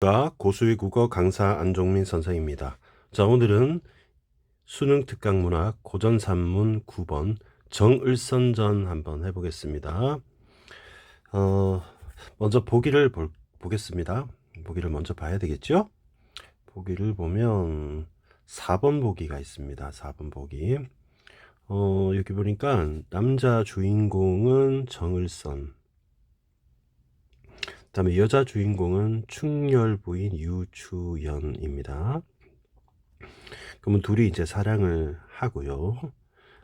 안녕하십니까. 고수의 국어 강사 안종민 선생입니다. 자, 오늘은 수능 특강문학 고전산문 9번 정을선전 한번 해보겠습니다. 먼저 보기를 보겠습니다. 보기를 먼저 봐야 되겠죠? 보기를 보면 4번 보기가 있습니다. 4번 보기. 여기 보니까 남자 주인공은 정을선, 그다음에 여자 주인공은 충렬 부인 유추연입니다. 그러면 둘이 이제 사랑을 하고요.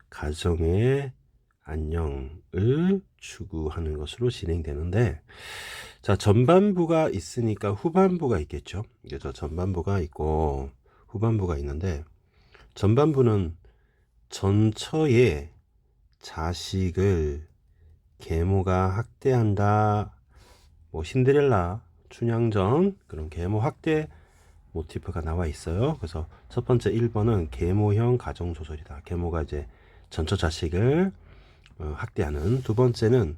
가정의 안녕을 추구하는 것으로 진행되는데, 자, 전반부가 있으니까 후반부가 있겠죠. 그래서 전반부가 있고 후반부가 있는데, 전반부는 전처의 자식을 계모가 학대한다, 뭐 신데렐라, 춘향전 그런 계모 학대 모티프가 나와 있어요. 그래서 첫 번째 1번은 계모형 가정소설이다. 계모가 이제 전처 자식을 학대하는. 두 번째는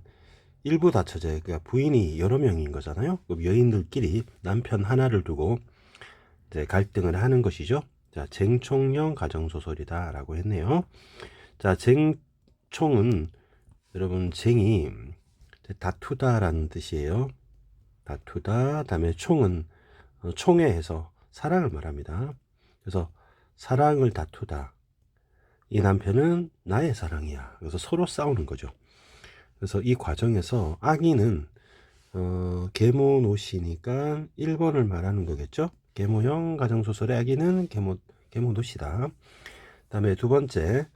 일부 다처제, 그러니까 부인이 여러 명인 거잖아요. 그럼 여인들끼리 남편 하나를 두고 이제 갈등을 하는 것이죠. 자, 쟁총형 가정소설이다 라고 했네요. 자, 쟁총은 여러분 쟁이 다투다라는 뜻이에요. 다투다. 다음에 총은 총회해서 사랑을 말합니다. 그래서 사랑을 다투다. 이 남편은 나의 사랑이야. 그래서 서로 싸우는 거죠. 그래서 이 과정에서 아기는 계모 노시니까 1번을 말하는 거겠죠. 계모형 가정소설의 아기는 계모 노시다. 다음에 두 번째,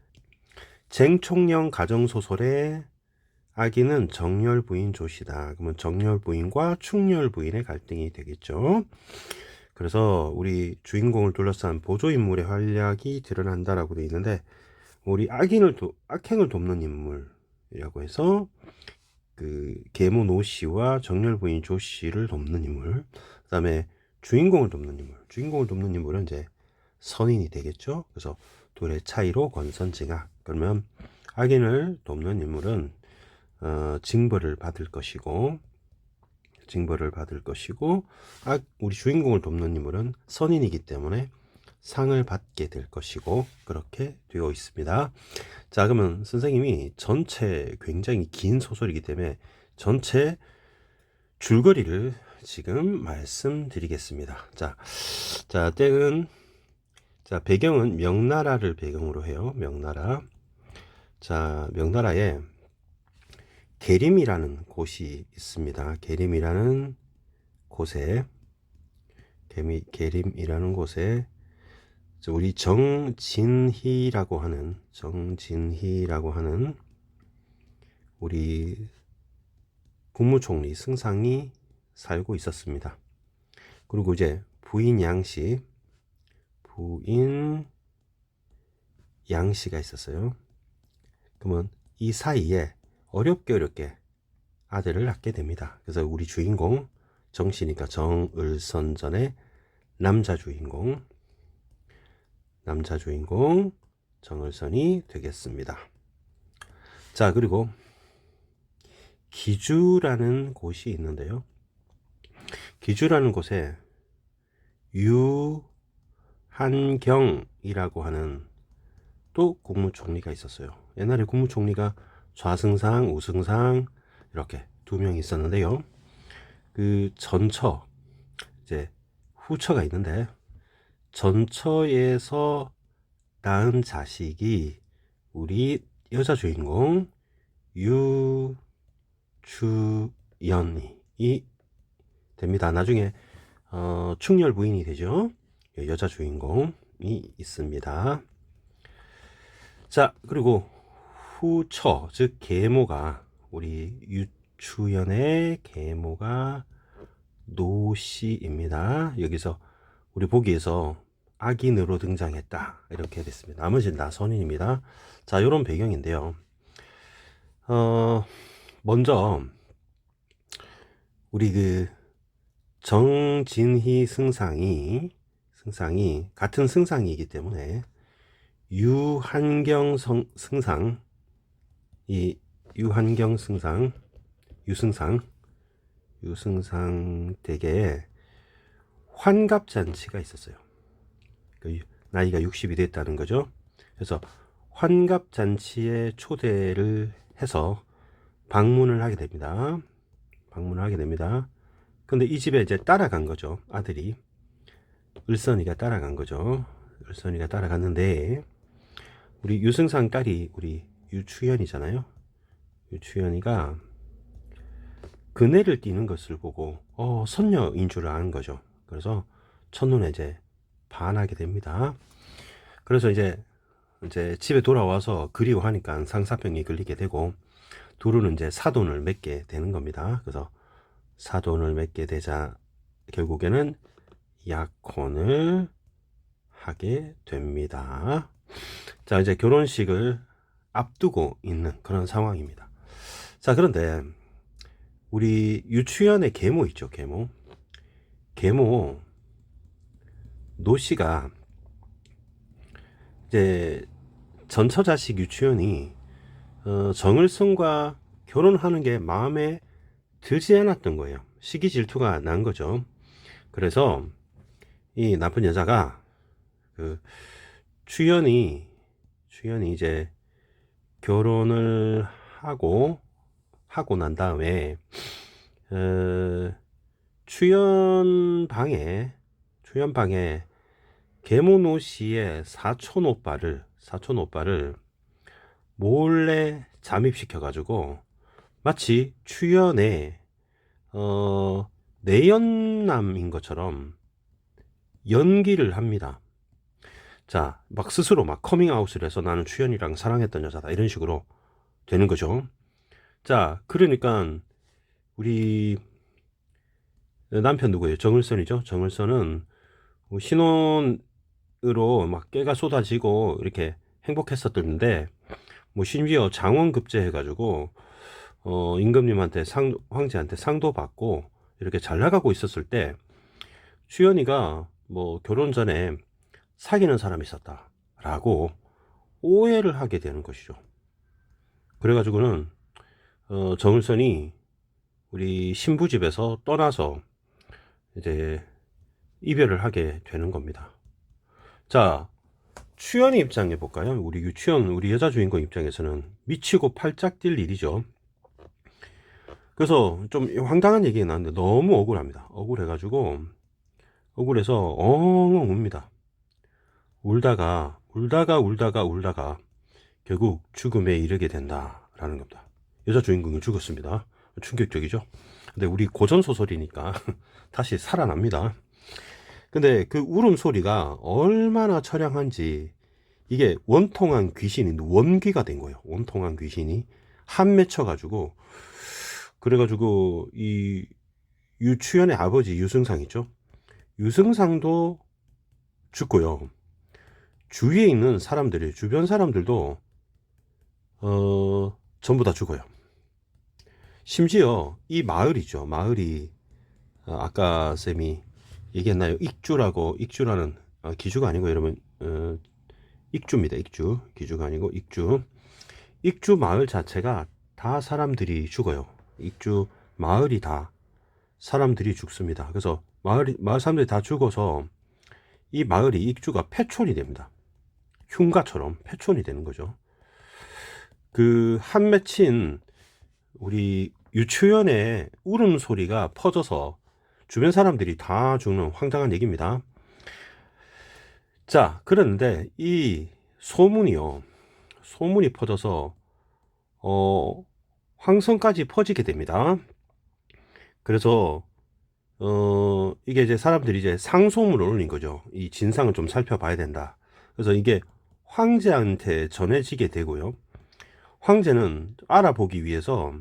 쟁총형 가정소설의 아기는 정열 부인 조시다. 그러면 정열 부인과 충열 부인의 갈등이 되겠죠. 그래서 우리 주인공을 둘러싼 보조 인물의 활약이 드러난다라고 되어 있는데, 우리 악행을 돕는 인물이라고 해서 그 계모 노 씨와 정열 부인 조 씨를 돕는 인물, 그다음에 주인공을 돕는 인물은 이제 선인이 되겠죠. 그래서 둘의 차이로 권선징악. 그러면 악인을 돕는 인물은 징벌을 받을 것이고, 우리 주인공을 돕는 인물은 선인이기 때문에 상을 받게 될 것이고, 그렇게 되어 있습니다. 자, 그러면 선생님이 전체 굉장히 긴 소설이기 때문에 전체 줄거리를 지금 말씀드리겠습니다. 자, 배경은 명나라를 배경으로 해요. 명나라. 자, 명나라에 계림이라는 곳이 있습니다. 계림이라는 곳에 우리 정진희라고 하는 우리 국무총리 승상이 살고 있었습니다. 그리고 이제 부인 양씨가 있었어요. 그러면 이 사이에 어렵게 아들을 낳게 됩니다. 그래서 우리 주인공 정씨니까 정을선전의 남자 주인공 정을선이 되겠습니다. 자, 그리고 기주라는 곳이 있는데요. 기주라는 곳에 유한경이라고 하는 또 국무총리가 있었어요. 옛날에 국무총리가 좌승상, 우승상 이렇게 두 명이 있었는데요. 그 전처, 이제 후처가 있는데, 전처에서 낳은 자식이 우리 여자 주인공 유추연이 됩니다. 나중에 충렬 부인이 되죠. 여자 주인공이 있습니다. 자, 그리고 후처, 즉 계모가, 우리 유추연의 계모가 노씨입니다. 여기서 우리 보기에서 악인으로 등장했다 이렇게 됐습니다. 나머지는 다 선인입니다. 자, 이런 배경인데요. 먼저 우리 그 정진희 승상이 같은 승상이기 때문에 유한경 승상, 이 유한경 유승상 댁에 환갑잔치가 있었어요. 나이가 60이 됐다는 거죠. 그래서 환갑잔치에 초대를 해서 방문을 하게 됩니다. 방문을 하게 됩니다. 근데 이 집에 이제 따라간 거죠. 아들이. 을선이가 따라간 거죠. 을선이가 따라갔는데, 우리 유승상 딸이 우리 유추연이잖아요. 유추연이가 그네를 띄는 것을 보고 선녀인 줄 아는 거죠. 그래서 첫눈에 이제 반하게 됩니다. 그래서 이제 집에 돌아와서 그리워하니까 상사병이 걸리게 되고, 둘은 이제 사돈을 맺게 되는 겁니다. 그래서 사돈을 맺게 되자 결국에는 약혼을 하게 됩니다. 자, 이제 결혼식을 앞두고 있는 그런 상황입니다. 자, 그런데 우리 유추연의 계모 있죠, 계모. 계모 노씨가 이제 전처자식 유추연이 정을성과 결혼하는 게 마음에 들지 않았던 거예요. 시기 질투가 난 거죠. 그래서 이 나쁜 여자가 그 추연이 이제 결혼을 하고 난 다음에 추연 방에 계모노 씨의 사촌 오빠를 몰래 잠입시켜 가지고 마치 추연의 내연남인 것처럼 연기를 합니다. 자, 막 스스로 막 커밍아웃을 해서 나는 추연이랑 사랑했던 여자다 이런 식으로 되는 거죠. 자, 그러니까 우리 남편 누구예요? 정을선이죠. 정을선은 신혼으로 막 깨가 쏟아지고 이렇게 행복했었던데, 뭐 심지어 장원급제 해가지고 임금님한테 황제한테 상도 받고 이렇게 잘 나가고 있었을 때, 추연이가 뭐 결혼 전에 사귀는 사람이 있었다라고 오해를 하게 되는 것이죠. 그래가지고는 정을선이 우리 신부 집에서 떠나서 이제 이별을 하게 되는 겁니다. 자, 추연의 입장에 볼까요? 우리 유추연, 우리 여자 주인공 입장에서는 미치고 팔짝 뛸 일이죠. 그래서 좀 황당한 얘기가 나왔는데 너무 억울합니다. 억울해서 엉엉 웁니다. 울다가 결국 죽음에 이르게 된다라는 겁니다. 여자 주인공이 죽었습니다. 충격적이죠. 근데 우리 고전 소설이니까 다시 살아납니다. 근데 그 울음소리가 얼마나 처량한지, 이게 원통한 귀신이 원귀가 된 거예요. 원통한 귀신이 한 맺혀가지고, 그래가지고 이 유추연의 아버지 유승상 있죠. 유승상도 죽고요. 주위에 있는 사람들이, 주변 사람들도 전부 다 죽어요. 심지어 이 마을이죠. 마을이 아까 쌤이 얘기했나요? 익주라는 기주가 아니고 여러분 익주입니다. 익주. 기주가 아니고 익주. 익주 마을 자체가 다 사람들이 죽어요. 익주 마을이 다 사람들이 죽습니다. 그래서 마을 사람들이 다 죽어서 이 마을이, 익주가 폐촌이 됩니다. 흉가처럼 폐촌이 되는 거죠. 그 한 맺힌 우리 유추연의 울음소리가 퍼져서 주변 사람들이 다 죽는 황당한 얘기입니다. 자, 그런데 이 소문이 퍼져서 황성까지 퍼지게 됩니다. 그래서 이게 이제 사람들이 이제 상소문을 올린 거죠. 이 진상을 좀 살펴봐야 된다. 그래서 이게 황제한테 전해지게 되고요. 황제는 알아보기 위해서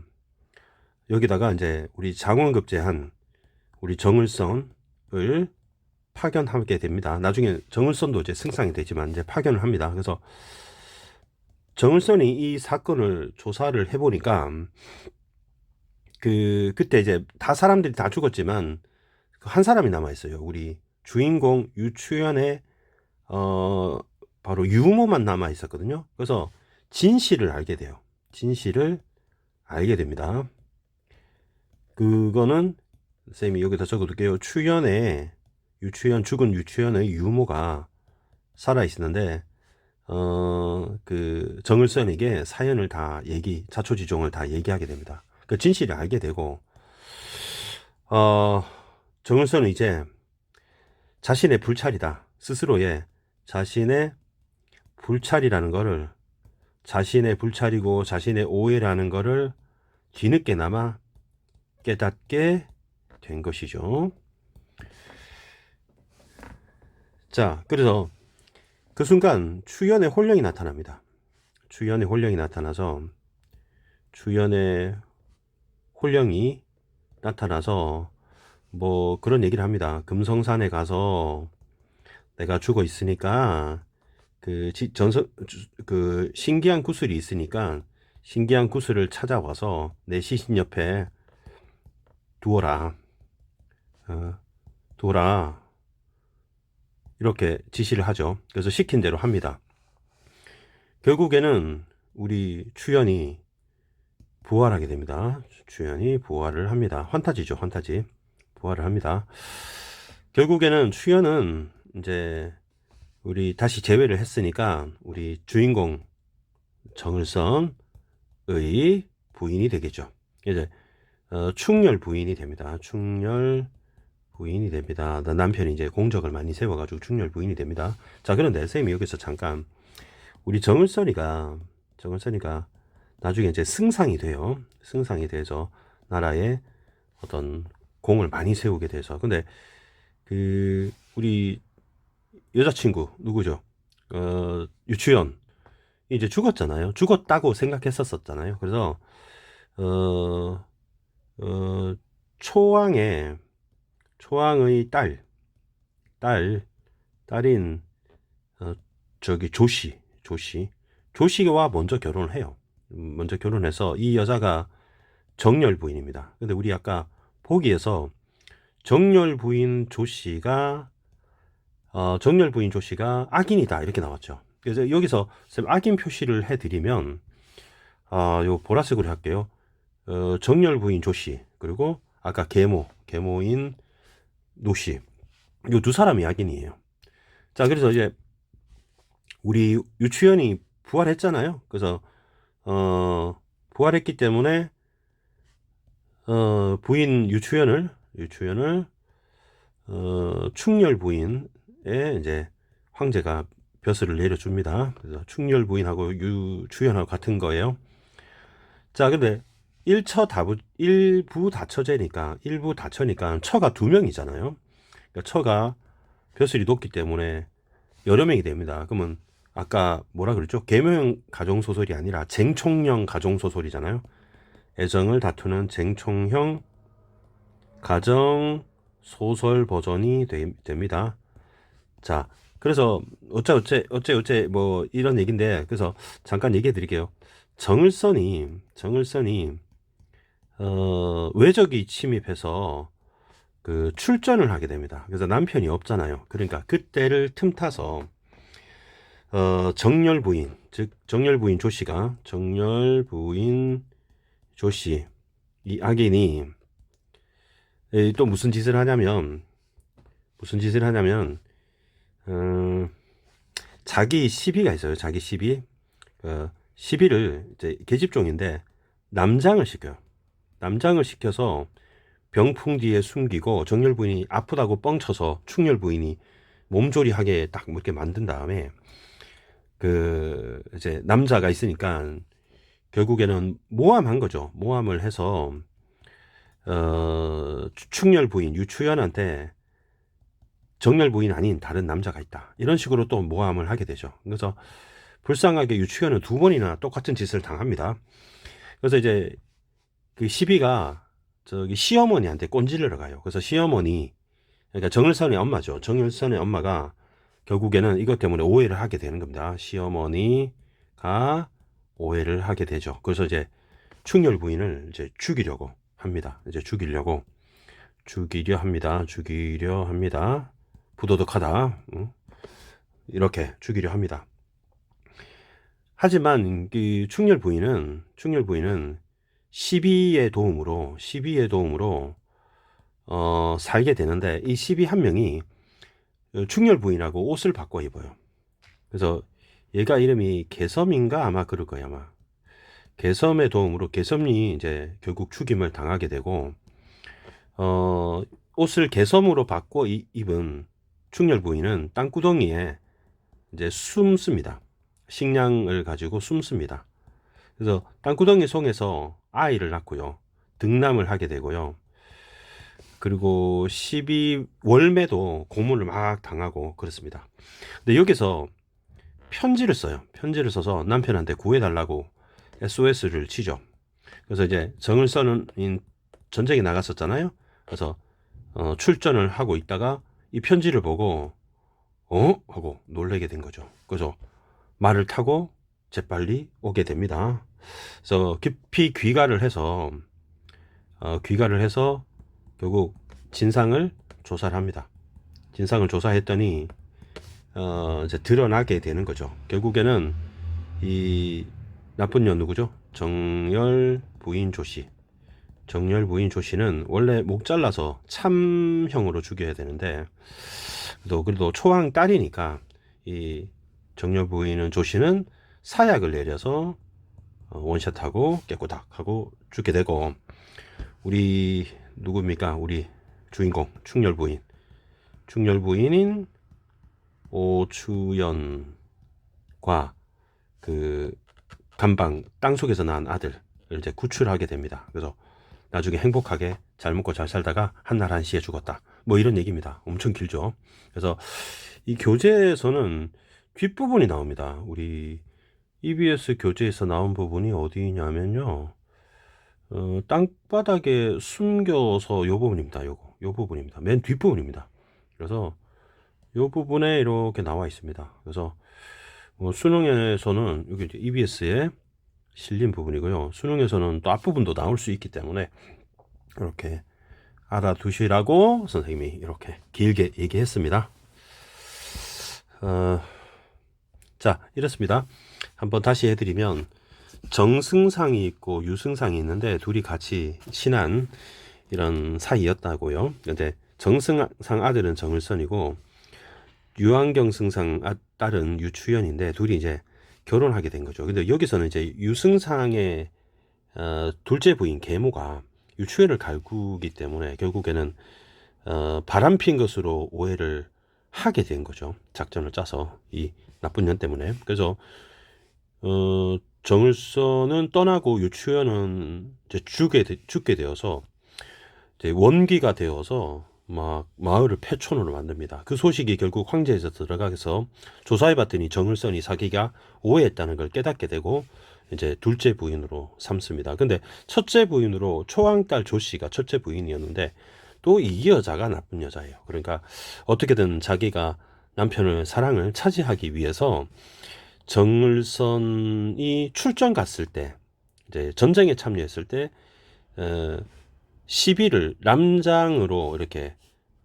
여기다가 이제 우리 장원급제한 우리 정을선을 파견하게 됩니다. 나중에 정을선도 이제 승상이 되지만 이제 파견을 합니다. 그래서 정을선이 이 사건을 조사를 해보니까 그때 이제 사람들이 다 죽었지만 한 사람이 남아 있어요. 우리 주인공 유추연의 바로 유모만 남아 있었거든요. 그래서 진실을 알게 돼요. 진실을 알게 됩니다. 그거는 쌤이 여기다 적어둘게요. 추연의 죽은 유추연의 유모가 살아 있었는데 그 정을선에게 사연을 다 자초지종을 다 얘기하게 됩니다. 그 진실을 알게 되고 정을선은 이제 자신의 불찰이다. 스스로의 자신의 불찰이라는 거를 자신의 불찰이고 자신의 오해라는 거를 뒤늦게나마 깨닫게 된 것이죠. 자, 그래서 그 순간 추연의 혼령이 나타납니다. 추연의 혼령이 나타나서 뭐 그런 얘기를 합니다. 금성산에 가서 내가 죽어 있으니까 그 신기한 구슬이 있으니까 신기한 구슬을 찾아와서 내 시신 옆에 두어라. 이렇게 지시를 하죠. 그래서 시킨 대로 합니다. 결국에는 우리 추연이 부활하게 됩니다. 추연이 부활을 합니다. 환타지죠, 환타지. 부활을 합니다. 결국에는 추연은 이제 우리 다시 재회를 했으니까 우리 주인공 정을선의 부인이 되겠죠. 이제 충렬 부인이 됩니다. 충렬 부인이 됩니다. 남편이 이제 공적을 많이 세워가지고 충렬 부인이 됩니다. 자, 그런데 선생님이 여기서 잠깐 우리 정을선이가 나중에 이제 승상이 돼요. 승상이 돼서 나라에 어떤 공을 많이 세우게 돼서. 근데 그 우리 여자친구 누구죠? 유추연 이제 죽었잖아요. 죽었다고 생각했었잖아요. 그래서 초왕의 딸인 저기 조씨와 먼저 결혼을 해요. 먼저 결혼해서 이 여자가 정렬 부인입니다. 근데 우리 아까 보기에서 정렬 부인 조씨가 악인이다 이렇게 나왔죠. 그래서 여기서 악인 표시를 해드리면 요 보라색으로 할게요. 정렬 부인 조씨 그리고 아까 계모인 노씨 요 두 사람이 악인이에요. 자, 그래서 이제 우리 유추연이 부활했잖아요. 그래서 부활했기 때문에 부인 유추연을 충렬 부인의 이제 황제가 벼슬을 내려줍니다. 그래서 충렬 부인하고 유추연하고 같은 거예요. 자, 근데 일부 다처제니까 처가 2명이잖아요. 그러니까 처가 벼슬이 높기 때문에 여러 명이 됩니다. 그러면 아까 뭐라 그랬죠? 계모형 가정소설이 아니라 쟁총형 가정소설이잖아요. 애정을 다투는 쟁총형 가정소설 버전이 됩니다. 자, 그래서 어째 뭐 이런 얘기인데, 그래서 잠깐 얘기해 드릴게요. 정을선이 외적이 침입해서 그 출전을 하게 됩니다. 그래서 남편이 없잖아요. 그러니까 그때를 틈타서 정렬 부인 조씨 이 악인이 또 무슨 짓을 하냐면 자기 시비가 있어요. 자기 시비. 시비를 이제 계집종인데 남장을 시켜서 병풍 뒤에 숨기고 정렬 부인이 아프다고 뻥쳐서 충렬 부인이 몸조리하게 딱 이렇게 만든 다음에 그 이제 남자가 있으니까 결국에는 모함한 거죠. 모함을 해서 충렬 부인 유추연한테 정렬 부인 아닌 다른 남자가 있다. 이런 식으로 또 모함을 하게 되죠. 그래서 불쌍하게 유추연은 2번이나 똑같은 짓을 당합니다. 그래서 이제 그 시비가 저기 시어머니한테 꼰질러 가요. 그래서 시어머니, 그러니까 정을선의 엄마죠. 정을선의 엄마가 결국에는 이것 때문에 오해를 하게 되는 겁니다. 시어머니가 오해를 하게 되죠. 그래서 이제 충렬 부인을 이제 죽이려 합니다. 죽이려 합니다. 부도덕하다. 이렇게 죽이려 합니다. 하지만 그 충렬 부인은 시비의 도움으로 살게 되는데 이 시비 한 명이 충렬 부인하고 옷을 바꿔 입어요. 그래서 얘가 이름이 개섬인가 아마 그럴 거예요. 아마 개섬의 도움으로 개섬이 이제 결국 죽임을 당하게 되고 옷을 개섬으로 바꿔 입은 충렬 부인은 땅구덩이에 이제 숨습니다. 식량을 가지고 숨습니다. 그래서 땅구덩이 속에서 아이를 낳고요. 등남을 하게 되고요. 그리고 12월매도 고문을 막 당하고 그렇습니다. 근데 여기서 편지를 써요. 편지를 써서 남편한테 구해달라고 SOS를 치죠. 그래서 이제 정을선은 전쟁에 나갔었잖아요. 그래서 출전을 하고 있다가 이 편지를 보고 하고 놀라게 된 거죠. 그래서 말을 타고 재빨리 오게 됩니다. 그래서 깊이 귀가를 해서 결국 진상을 조사를 합니다. 진상을 조사했더니 이제 드러나게 되는 거죠. 결국에는 이 나쁜 년 누구죠? 정열 부인 조씨. 정열 부인 조씨는 원래 목 잘라서 참형으로 죽여야 되는데 그래도 초왕 딸이니까 이 정열 부인은 조씨는 사약을 내려서 원샷하고 깨꼬닥 하고 죽게 되고 우리 누굽니까? 우리 주인공 충렬 부인. 충렬 부인인 오추연과 그 감방 땅속에서 낳은 아들을 이제 구출하게 됩니다. 그래서 나중에 행복하게 잘 먹고 잘 살다가 한날 한시에 죽었다. 뭐 이런 얘기입니다. 엄청 길죠. 그래서 이 교재에서는 뒷부분이 나옵니다. 우리 EBS 교재에서 나온 부분이 어디냐면요. 땅바닥에 숨겨서 요 부분입니다. 요 부분입니다. 맨 뒷부분입니다. 그래서 요 부분에 이렇게 나와 있습니다. 그래서 수능에서는 여기 EBS에 실린 부분이고요. 수능에서는 또 앞부분도 나올 수 있기 때문에 이렇게 알아두시라고 선생님이 이렇게 길게 얘기했습니다. 자, 이렇습니다. 한번 다시 해드리면 정승상이 있고 유승상이 있는데 둘이 같이 친한 이런 사이였다고요. 근데 정승상 아들은 정을선이고 유한경 승상 딸은 유추연인데 둘이 이제 결혼하게 된 거죠. 근데 여기서는 이제 유승상의 둘째 부인 계모가 유추연을 갈구기 때문에 결국에는 바람핀 것으로 오해를 하게 된 거죠. 작전을 짜서 이 나쁜 년 때문에. 그래서 정을선은 떠나고 유추연은 이제 죽게 되어서 이제 원기가 되어서 막 마을을 폐촌으로 만듭니다. 그 소식이 결국 황제에서 들어가서 조사해봤더니 정을선이 자기가 오해했다는 걸 깨닫게 되고 이제 둘째 부인으로 삼습니다. 근데 첫째 부인으로 초왕딸 조씨가 첫째 부인이었는데 또 이 여자가 나쁜 여자예요. 그러니까 어떻게든 자기가 남편의 사랑을 차지하기 위해서 정을선이 출전 갔을 때 이제 전쟁에 참여했을 때 시비를 남장으로 이렇게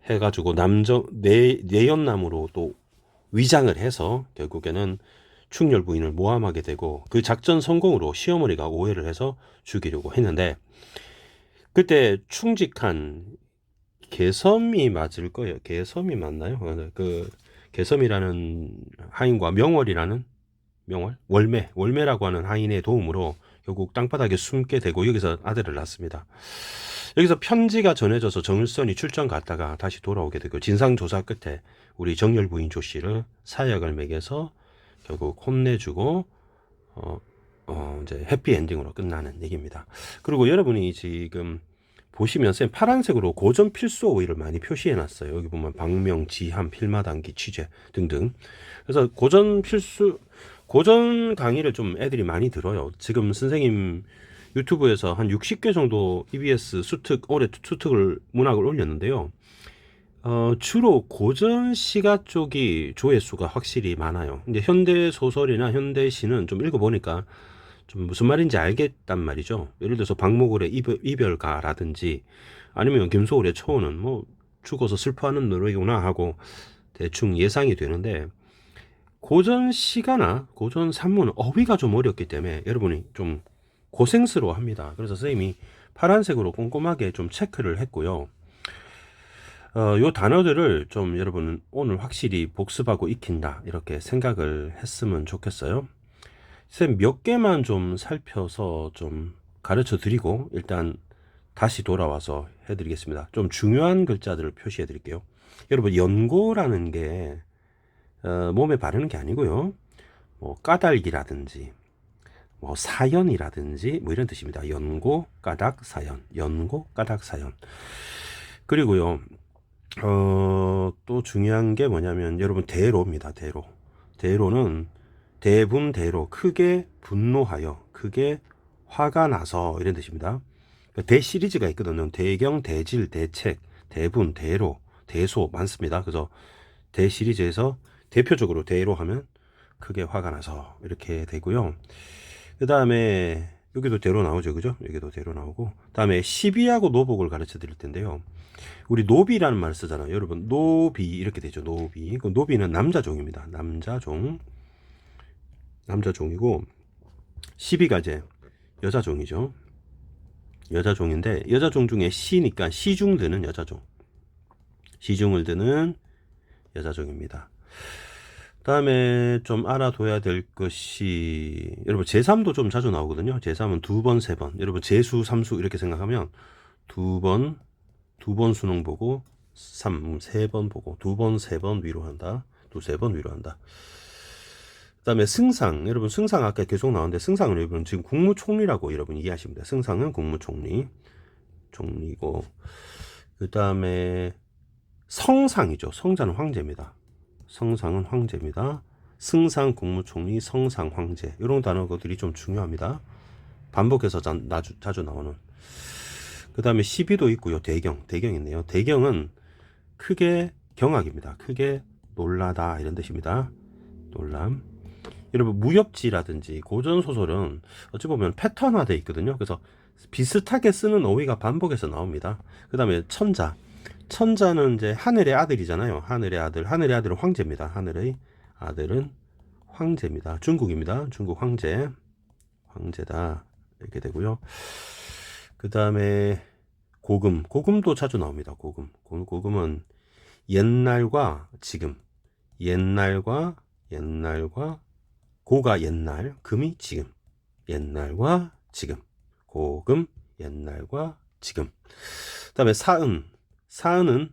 해가지고 내연남으로 또 위장을 해서 결국에는 충렬 부인을 모함하게 되고 그 작전 성공으로 시어머니가 오해를 해서 죽이려고 했는데 그때 충직한 개섬이 맞을 거예요. 개섬이 맞나요? 그 개섬이라는 하인과 명월이라는 월매라고 하는 하인의 도움으로 결국 땅바닥에 숨게 되고 여기서 아들을 낳습니다. 여기서 편지가 전해져서 정을선이 출전 갔다가 다시 돌아오게 되고 진상조사 끝에 우리 정열 부인 조씨를 사약을 먹여서 결국 혼내주고 이제 해피엔딩으로 끝나는 얘기입니다. 그리고 여러분이 지금 보시면 쌤 파란색으로 고전 필수 오의를 많이 표시해 놨어요. 여기 보면 방명, 지함, 필마단기, 취재 등등. 그래서 고전 강의를 좀 애들이 많이 들어요. 지금 선생님 유튜브에서 한 60개 정도 EBS 올해 수특을 문학을 올렸는데요. 주로 고전 시가 쪽이 조회수가 확실히 많아요. 근데 현대 소설이나 현대 시는 좀 읽어보니까 좀 무슨 말인지 알겠단 말이죠. 예를 들어서 박목월의 이별가라든지 아니면 김소월의 초원은 뭐 죽어서 슬퍼하는 노래구나 하고 대충 예상이 되는데 고전 시가나 고전 산문은 어휘가 좀 어렵기 때문에 여러분이 좀 고생스러워 합니다. 그래서 선생님이 파란색으로 꼼꼼하게 좀 체크를 했고요. 요 단어들을 좀 여러분 오늘 확실히 복습하고 익힌다 이렇게 생각을 했으면 좋겠어요. 쌤 몇 개만 좀 살펴서 좀 가르쳐 드리고 일단 다시 돌아와서 해드리겠습니다. 좀 중요한 글자들을 표시해 드릴게요. 여러분 연고라는 게 몸에 바르는 게 아니고요. 뭐 까닭이라든지 뭐 사연이라든지 뭐 이런 뜻입니다. 연고, 까닭, 사연. 연고, 까닭, 사연. 그리고요. 또 중요한 게 뭐냐면 여러분 대로입니다. 대로. 대로는 대분대로 크게 분노하여 크게 화가 나서 이런 뜻입니다. 대 시리즈가 있거든요. 대경, 대질, 대책, 대분, 대로, 대소 많습니다. 그래서 대 시리즈에서 대표적으로 대로 하면 크게 화가 나서 이렇게 되고요. 그 다음에 여기도 대로 나오죠. 그죠? 여기도 대로 나오고. 다음에 시비하고 노복을 가르쳐 드릴 텐데요. 우리 노비라는 말을 쓰잖아요. 여러분 노비 이렇게 되죠. 노비. 그 노비는 남자종입니다. 남자종이고 시비가 이제 여자종이죠. 여자종인데 여자종 중에 시니까 시중 드는 여자종. 시중을 드는 여자종입니다. 다음에 좀 알아둬야 될 것이 여러분 제3도 좀 자주 나오거든요. 제3은 두 번, 세 번. 여러분 제수, 삼수 이렇게 생각하면 두 번 수능 보고 3번 보고 두 번, 세 번 위로한다. 두세 번 위로한다. 그다음에 승상. 여러분 승상 아까 계속 나왔는데 승상은 여러분 지금 국무총리라고 여러분 이해하시면 돼요. 승상은 총리고 그다음에 성상이죠. 성자는 황제입니다. 성상은 황제입니다. 승상 국무총리, 성상 황제 이런 단어들이 좀 중요합니다. 반복해서 자주 나오는. 그 다음에 시비도 있고요. 대경 있네요. 대경은 크게 경악입니다. 크게 놀라다 이런 뜻입니다. 놀람. 여러분 무협지라든지 고전소설은 어찌 보면 패턴화되어 있거든요. 그래서 비슷하게 쓰는 어휘가 반복해서 나옵니다. 그 다음에 천자는 이제 하늘의 아들이잖아요. 하늘의 아들은 황제입니다. 하늘의 아들은 황제입니다. 중국입니다. 중국 황제다 이렇게 되고요. 그 다음에 고금도 자주 나옵니다. 고금은 옛날과 지금, 옛날과 고가 옛날, 금이 지금, 옛날과 지금, 고금 옛날과 지금. 그다음에 사은은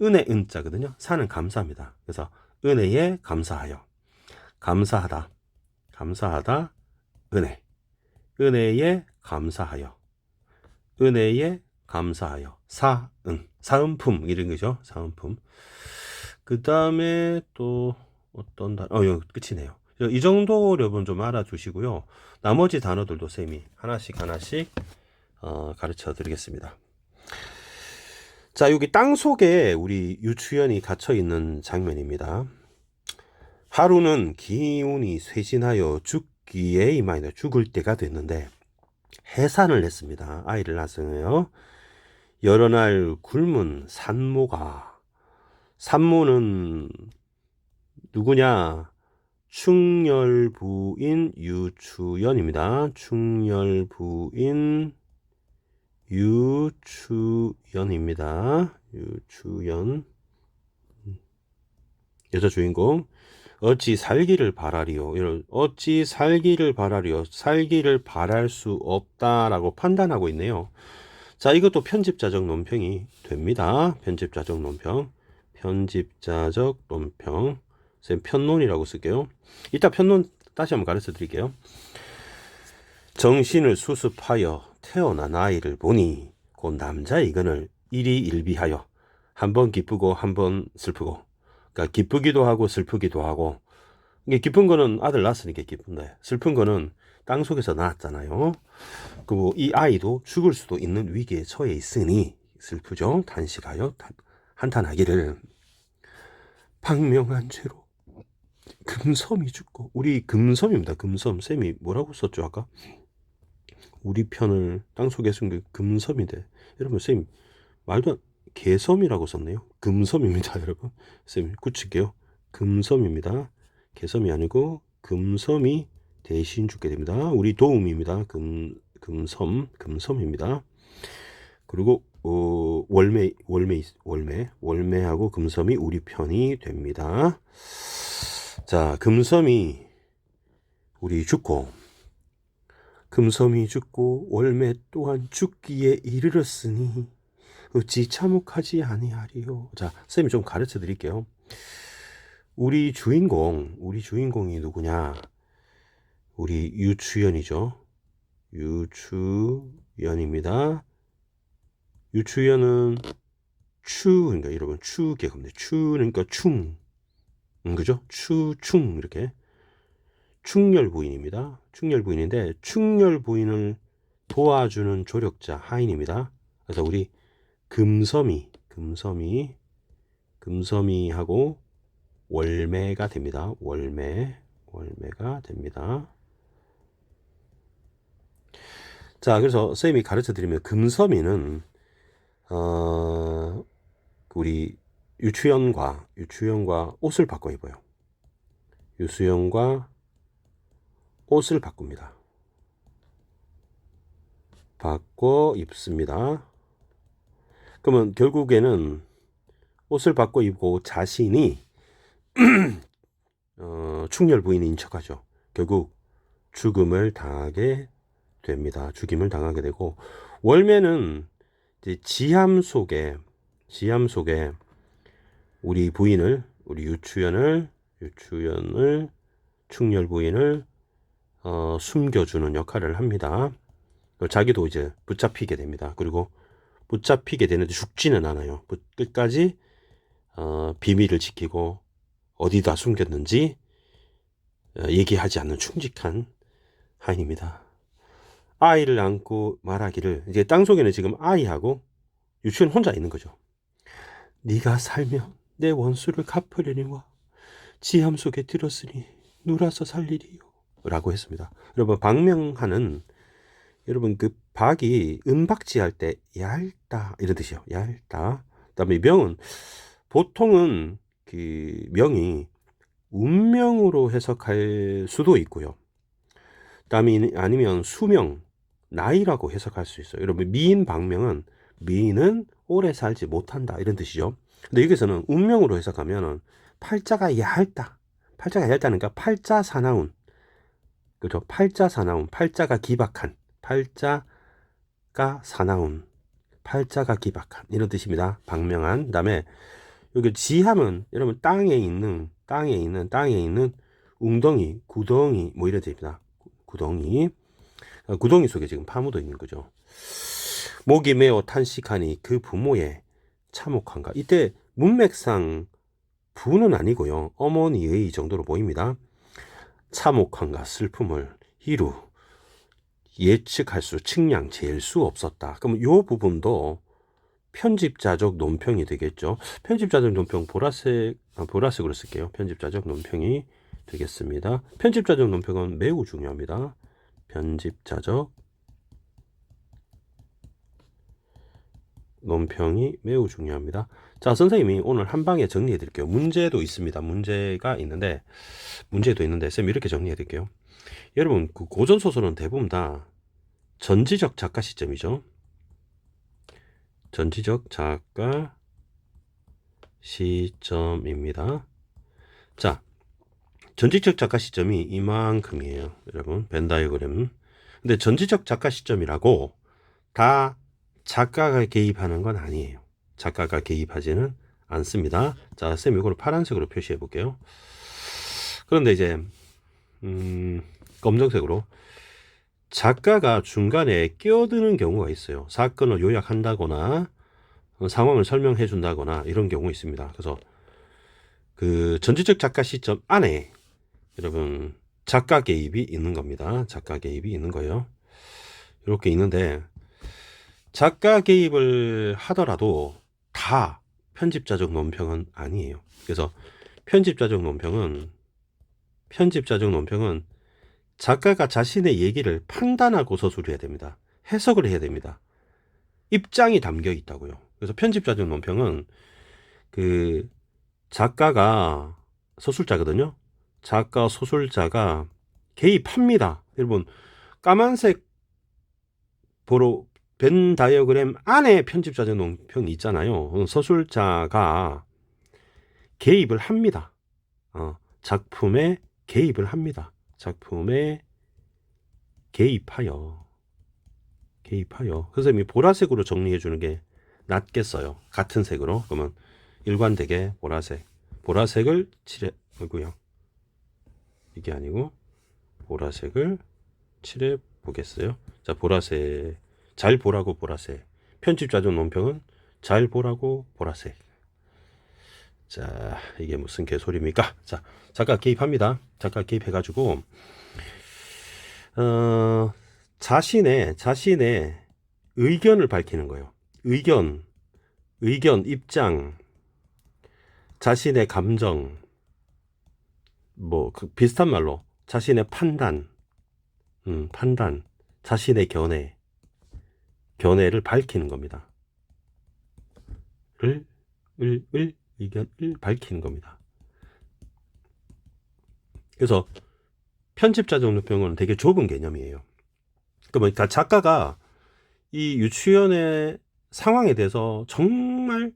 은의 은자거든요. 사는 감사합니다. 그래서 은혜에 감사하여, 감사하다, 은혜에 감사하여, 사은품 이런 거죠. 사은품. 그 다음에 또 어떤 단어, 여기 끝이네요. 이 정도 여러분 좀 알아두시고요. 나머지 단어들도 쌤이 하나씩 가르쳐 드리겠습니다. 자, 여기 땅 속에 우리 유추연이 갇혀 있는 장면입니다. 하루는 기운이 쇄신하여 죽기에 임하여 죽을 때가 됐는데 해산을 했습니다. 아이를 낳았어요. 여러 날 굶은 산모는 누구냐? 충렬부인 유추연입니다. 충렬부인 유추연입니다. 유추연 여자 주인공. 어찌 살기를 바라리요. 살기를 바랄 수 없다라고 판단하고 있네요. 자, 이것도 편집자적 논평이 됩니다. 편집자적 논평. 쌤 편론이라고 쓸게요. 이따 편론 다시 한번 가르쳐 드릴게요. 정신을 수습하여 태어난 아이를 보니 곧 남자이거늘 일희일비하여 한번 기쁘고 한번 슬프고, 그러니까 기쁘기도 하고 슬프기도 하고. 이게 기쁜 거는 아들 낳았으니까 기쁜데 슬픈 거는 땅 속에서 낳았잖아요. 그리고 이 아이도 죽을 수도 있는 위기에 처해 있으니 슬프죠. 탄식하여 한탄하기를 박명한 죄로 금섬이 죽고. 우리 금섬입니다. 금섬. 쌤이 뭐라고 썼죠 아까? 우리 편을 땅속에 숨긴 금섬인데 여러분 쌤 말도 개섬이라고 썼네요. 금섬입니다. 여러분 쌤 굳힐게요. 금섬입니다. 개섬이 아니고 금섬이 대신 죽게 됩니다. 우리 도움입니다. 금섬입니다. 그리고 월매하고 금섬이 우리 편이 됩니다. 자, 금섬이 우리 죽고 금섬이 죽고 월매 또한 죽기에 이르렀으니 어찌 참혹하지 아니하리요. 자, 쌤이 좀 가르쳐 드릴게요. 우리 주인공이 누구냐? 우리 유추연이죠. 유추연입니다. 유추연은 그러니까 여러분 계급인데 그러니까 그죠? 충 이렇게 충렬 부인입니다. 충렬 부인인데 충렬 부인을 도와주는 조력자 하인입니다. 그래서 우리 금섬이하고 월매가 됩니다. 월매가 됩니다. 자, 그래서 쌤이 가르쳐 드리면 금섬이는 우리 유추연과 옷을 바꿔 입어요. 유수연과 옷을 바꿉니다. 바꿔 입습니다. 그러면 결국에는 옷을 바꿔 입고 자신이 충렬 부인인 척하죠. 결국 죽임을 당하게 되고, 월매는 이제 지함 속에 우리 유추연을 충렬 부인을 숨겨주는 역할을 합니다. 자기도 이제 붙잡히게 됩니다. 그리고 붙잡히게 되는데 죽지는 않아요. 끝까지 비밀을 지키고 어디다 숨겼는지 얘기하지 않는 충직한 하인입니다. 아이를 안고 말하기를, 이제 땅속에는 지금 아이하고 유추연 혼자 있는 거죠. 네가 살면 내 원수를 갚으려니와 지함 속에 들었으니 누라서 살리리요 라고 했습니다. 여러분, 박명하는, 여러분 그 박이 은박지 할 때 얇다 이런 뜻이요. 얇다. 그다음에 명은 보통은 그 명이 운명으로 해석할 수도 있고요. 그다음에 아니면 수명, 나이라고 해석할 수 있어요. 여러분, 미인 박명은 미인은 오래 살지 못한다 이런 뜻이죠. 근데 여기서는 운명으로 해석하면은 팔자가 얇다니까 팔자 사나운, 그죠? 팔자 사나운, 팔자가 기박한, 팔자가 기박한 이런 뜻입니다. 박명한. 그다음에 여기 지함은 여러분 땅에 있는 웅덩이, 구덩이 뭐 이런 뜻입니다. 구덩이 속에 지금 파묻어 있는 거죠. 목이 메어 탄식하니 그 부모의 참혹한가. 이때 문맥상 부는 아니고요, 어머니의 정도로 보입니다. 참혹한가 슬픔을 이루 예측할 수, 측량, 잴 수 없었다. 그럼 이 부분도 편집자적 논평이 되겠죠. 편집자적 논평 보라색으로 쓸게요. 편집자적 논평이 되겠습니다. 편집자적 논평은 매우 중요합니다. 편집자적 논평이 매우 중요합니다. 자, 선생님이 오늘 한 방에 정리해 드릴게요. 문제도 있습니다. 문제도 있는데 쌤 이렇게 정리해 드릴게요. 여러분, 그 고전 소설은 대부분 다 전지적 작가 시점이죠. 전지적 작가 시점입니다. 자, 전지적 작가 시점이 이만큼이에요. 여러분, 벤 다이어그램. 근데 전지적 작가 시점이라고 다 작가가 개입하는 건 아니에요. 작가가 개입하지는 않습니다. 자, 쌤 이거를 파란색으로 표시해 볼게요. 그런데 이제 검정색으로 작가가 중간에 끼어드는 경우가 있어요. 사건을 요약한다거나 상황을 설명해 준다거나 이런 경우 있습니다. 그래서 그 전지적 작가 시점 안에 여러분 작가 개입이 있는 겁니다. 작가 개입이 있는 거예요. 이렇게 있는데, 작가 개입을 하더라도 다 편집자적 논평은 아니에요. 그래서 편집자적 논평은 작가가 자신의 얘기를 판단하고 서술해야 됩니다. 해석을 해야 됩니다. 입장이 담겨 있다고요. 그래서 편집자적 논평은 그 작가가 서술자거든요. 작가 소설자가 개입합니다. 여러분, 까만색 벤 다이어그램 안에 편집자적 논평이 있잖아요. 서술자가 개입을 합니다. 작품에 개입을 합니다. 작품에 개입하여. 선생님이 보라색으로 정리해 주는 게 낫겠어요. 같은 색으로. 그러면 일관되게 보라색을 칠해보고요. 이게 아니고 보라색을 칠해 보겠어요. 자, 보라색. 잘 보라고 보라색. 편집자적 논평은 잘 보라고 보라색. 자, 이게 무슨 개소리입니까? 자, 작가 개입합니다. 작가 개입해가지고 자신의 의견을 밝히는 거예요. 의견, 입장, 자신의 감정, 그 비슷한 말로 자신의 판단, 자신의 견해를 밝히는 겁니다. 의견을 밝히는 겁니다. 그래서 편집자적 논평은 되게 좁은 개념이에요. 그러니까 작가가 이 유치원의 상황에 대해서 정말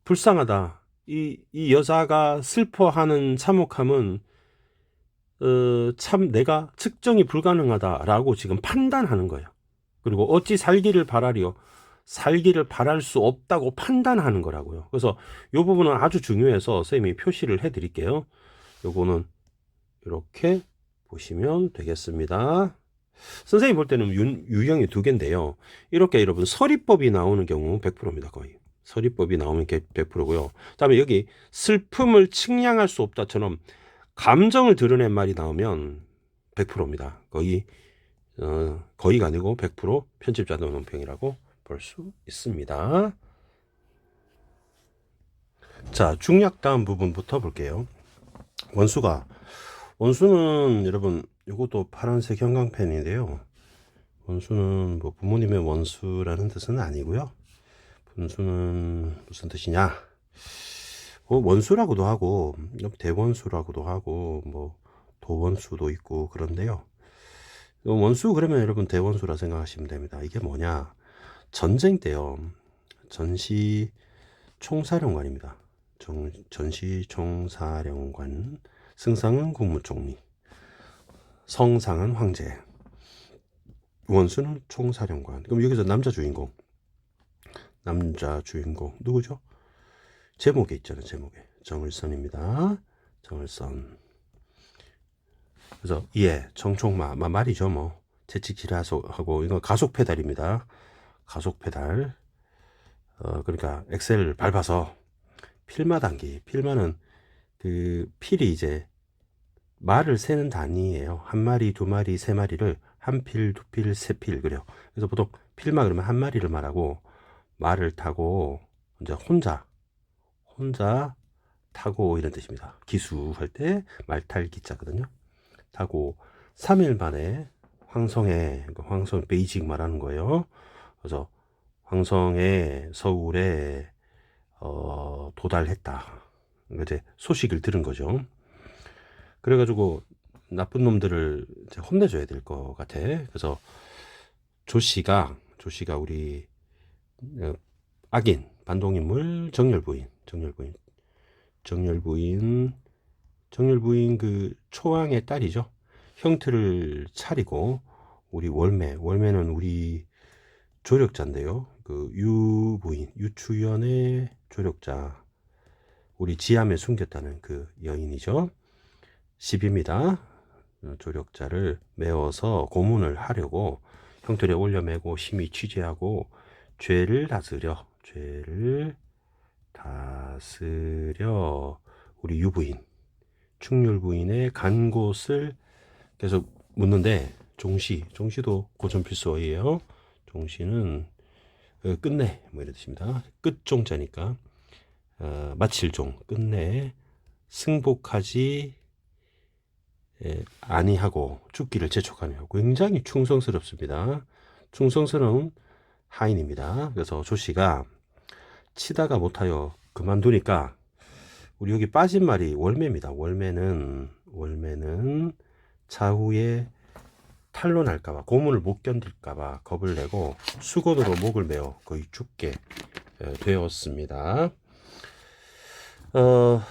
불쌍하다. 이 여자가 슬퍼하는 참혹함은 참 내가 측정이 불가능하다라고 지금 판단하는 거예요. 그리고 어찌 살기를 바라리요. 살기를 바랄 수 없다고 판단하는 거라고요. 그래서 이 부분은 아주 중요해서 쌤이 표시를 해드릴게요. 요거는 이렇게 보시면 되겠습니다. 선생님 볼 때는 유형이 두 개인데요. 이렇게 여러분 서리법이 나오는 경우 100%입니다. 거의. 서리법이 나오면 100%고요. 다음에 여기 슬픔을 측량할 수 없다처럼 감정을 드러낸 말이 나오면 100%입니다. 거의가 아니고 100% 편집자적 논평이라고 볼 수 있습니다. 자, 중략 다음 부분부터 볼게요. 원수는 여러분 이것도 파란색 형광펜인데요. 원수는 뭐 부모님의 원수라는 뜻은 아니고요. 원수는 무슨 뜻이냐? 원수라고도 하고 대원수라고도 하고 뭐 도원수도 있고 그런데요. 원수 그러면 여러분 대원수라 생각하시면 됩니다. 이게 뭐냐? 전쟁 때요. 전시 총사령관입니다. 전시 총사령관. 승상은 국무총리. 성상은 황제. 원수는 총사령관. 그럼 여기서 남자 주인공 누구죠? 제목에 있잖아요. 제목에 정을선입니다. 정을선. 그래서 정총마 말이죠. 뭐 채찍질하고 이거 가속 페달입니다. 가속 페달. 그러니까 엑셀 밟아서 필마 단기. 필마는 그 필이 이제 말을 세는 단위예요. 한 마리, 두 마리, 세 마리를 한 필, 두 필, 세 필 그래요. 그래서 보통 필마 그러면 한 마리를 말하고 말을 타고 이제 혼자 타고 이런 뜻입니다. 기수할 때 말탈 기자거든요. 타고 3일 만에 황성 베이징 말하는 거예요. 그래서 황성에 서울에 도달했다. 이제 소식을 들은 거죠. 그래가지고 나쁜 놈들을 이제 혼내줘야 될 것 같아. 그래서 조씨가 우리 악인 반동인물 정열부인 그 초왕의 딸이죠. 형틀을 차리고 우리 월매는 우리 조력자인데요. 그 유추연의 조력자, 우리 지함에 숨겼다는 그 여인이죠. 시비입니다. 조력자를 메워서 고문을 하려고 형틀에 올려매고 심히 취재하고 죄를 다스려 우리 충렬부인의 간 곳을 계속 묻는데 종시도 고전필수어예요. 종시는 끝내 뭐 이런 뜻입니다. 끝종자니까 마칠 종 끝내 승복하지 아니하고 죽기를 재촉하네요. 굉장히 충성스럽습니다. 충성스러운 하인입니다. 그래서 조씨가 치다가 못하여 그만두니까 우리 여기 빠진 말이 월매입니다. 월매는 차후에 탈로 날까봐, 고문을 못 견딜까봐 겁을 내고 수건으로 목을 메어 거의 죽게 되었습니다.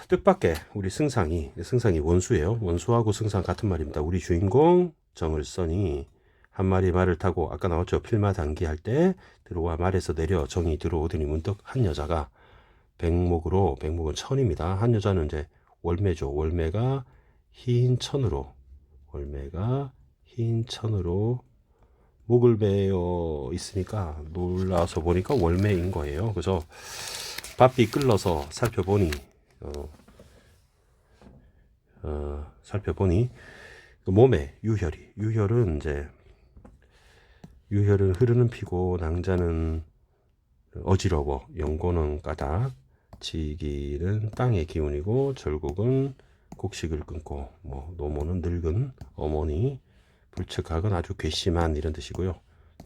뜻밖의 우리 승상이 원수예요. 원수하고 승상 같은 말입니다. 우리 주인공 정을선이 한 마리 말을 타고 아까 나왔죠. 필마단기 할 때 들어와 말에서 내려 정이 들어오더니 문득 한 여자가 백목은 천입니다. 한 여자는 이제 월매죠. 월매가 흰 천으로 목을 베어 있으니까 놀라서 보니까 월매인 거예요. 그래서 바삐 끌러서 살펴보니 그 몸에 유혈은 흐르는 피고 낭자는 어지러워 영고는 까닭 지기는 땅의 기운이고 절국은 곡식을 끊고 노모는 늙은 어머니 불측하건 아주 괘씸한 이런 뜻이고요.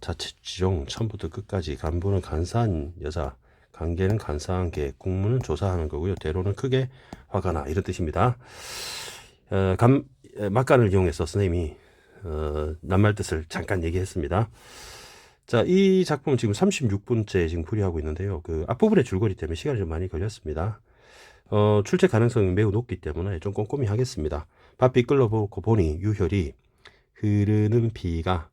자칫지종 처음부터 끝까지 간부는 간사한 여자 관계는 간사한 게 국문은 조사하는 거고요. 대로는 크게 화가 나 이런 뜻입니다. 막간을 이용해서 선생님이 낱말 뜻을 잠깐 얘기했습니다. 자, 이 작품은 지금 36분째 지금 풀이하고 있는데요. 그 앞부분의 줄거리 때문에 시간이 좀 많이 걸렸습니다. 출제 가능성이 매우 높기 때문에 좀 꼼꼼히 하겠습니다. 바삐 끌러보고 보니 유혈이 흐르는 피가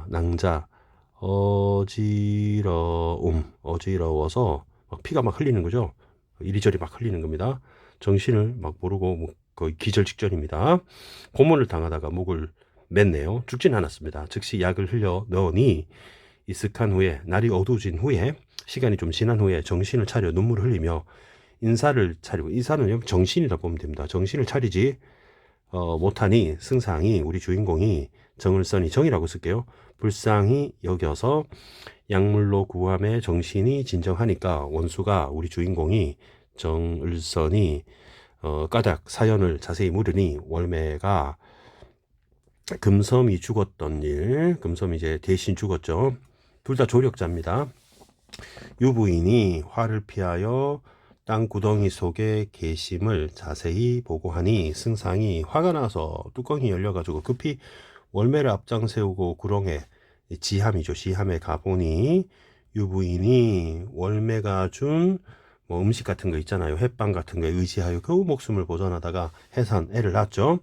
낭자 어지러워서 막 피가 막 흘리는 거죠. 이리저리 막 흘리는 겁니다. 정신을 막 모르고 거의 기절 직전입니다. 고문을 당하다가 목을 맸네요. 죽진 않았습니다. 즉시 약을 흘려 넣으니 이슥한 후에 날이 어두워진 후에 시간이 좀 지난 후에 정신을 차려 눈물을 흘리며 인사를 차리고 인사는 정신이라 보면 됩니다. 정신을 차리지 못하니 승상이 우리 주인공이 정을선이 정이라고 쓸게요. 불쌍히 여겨서 약물로 구함에 정신이 진정하니까 원수가 우리 주인공이 정을선이 까닭 사연을 자세히 물으니 월매가 금섬이 죽었던 일, 금섬이 이제 대신 죽었죠. 둘 다 조력자입니다. 유부인이 화를 피하여 땅 구덩이 속의 계심을 자세히 보고하니 승상이 화가 나서 뚜껑이 열려가지고 급히 월매를 앞장 세우고 구렁에 지함에 가보니 유부인이 월매가 준 음식 같은 거 있잖아요. 햇빵 같은 거에 의지하여 겨우 목숨을 보존하다가 애를 낳았죠.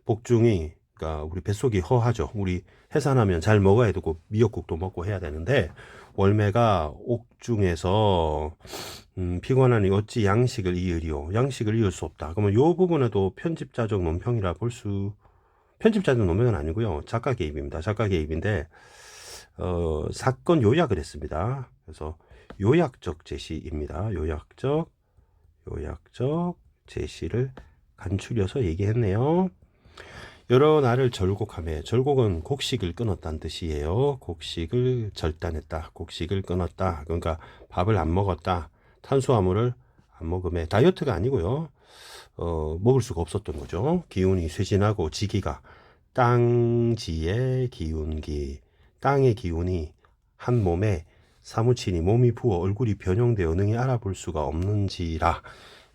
복중이 그러니까 우리 뱃속이 허하죠. 우리 해산하면 잘 먹어야 되고 미역국도 먹고 해야 되는데 월매가 옥중에서 피곤하니 어찌 양식을 이으리요. 양식을 이을 수 없다. 그러면 이 부분에도 편집자적 논평이라 편집자적 논평은 아니고요. 작가 개입입니다. 작가 개입인데 사건 요약을 했습니다. 그래서 요약적 제시입니다. 요약적 제시를 간추려서 얘기했네요. 여러 날을 절곡하며 절곡은 곡식을 끊었다는 뜻이에요. 곡식을 절단했다. 곡식을 끊었다. 그러니까 밥을 안 먹었다. 탄수화물을 안 먹으며 다이어트가 아니고요. 먹을 수가 없었던 거죠. 기운이 쇠진하고 지기가 땅지의 기운기 땅의 기운이 한 몸에 사무치니 몸이 부어 얼굴이 변형되어 능히 알아볼 수가 없는지라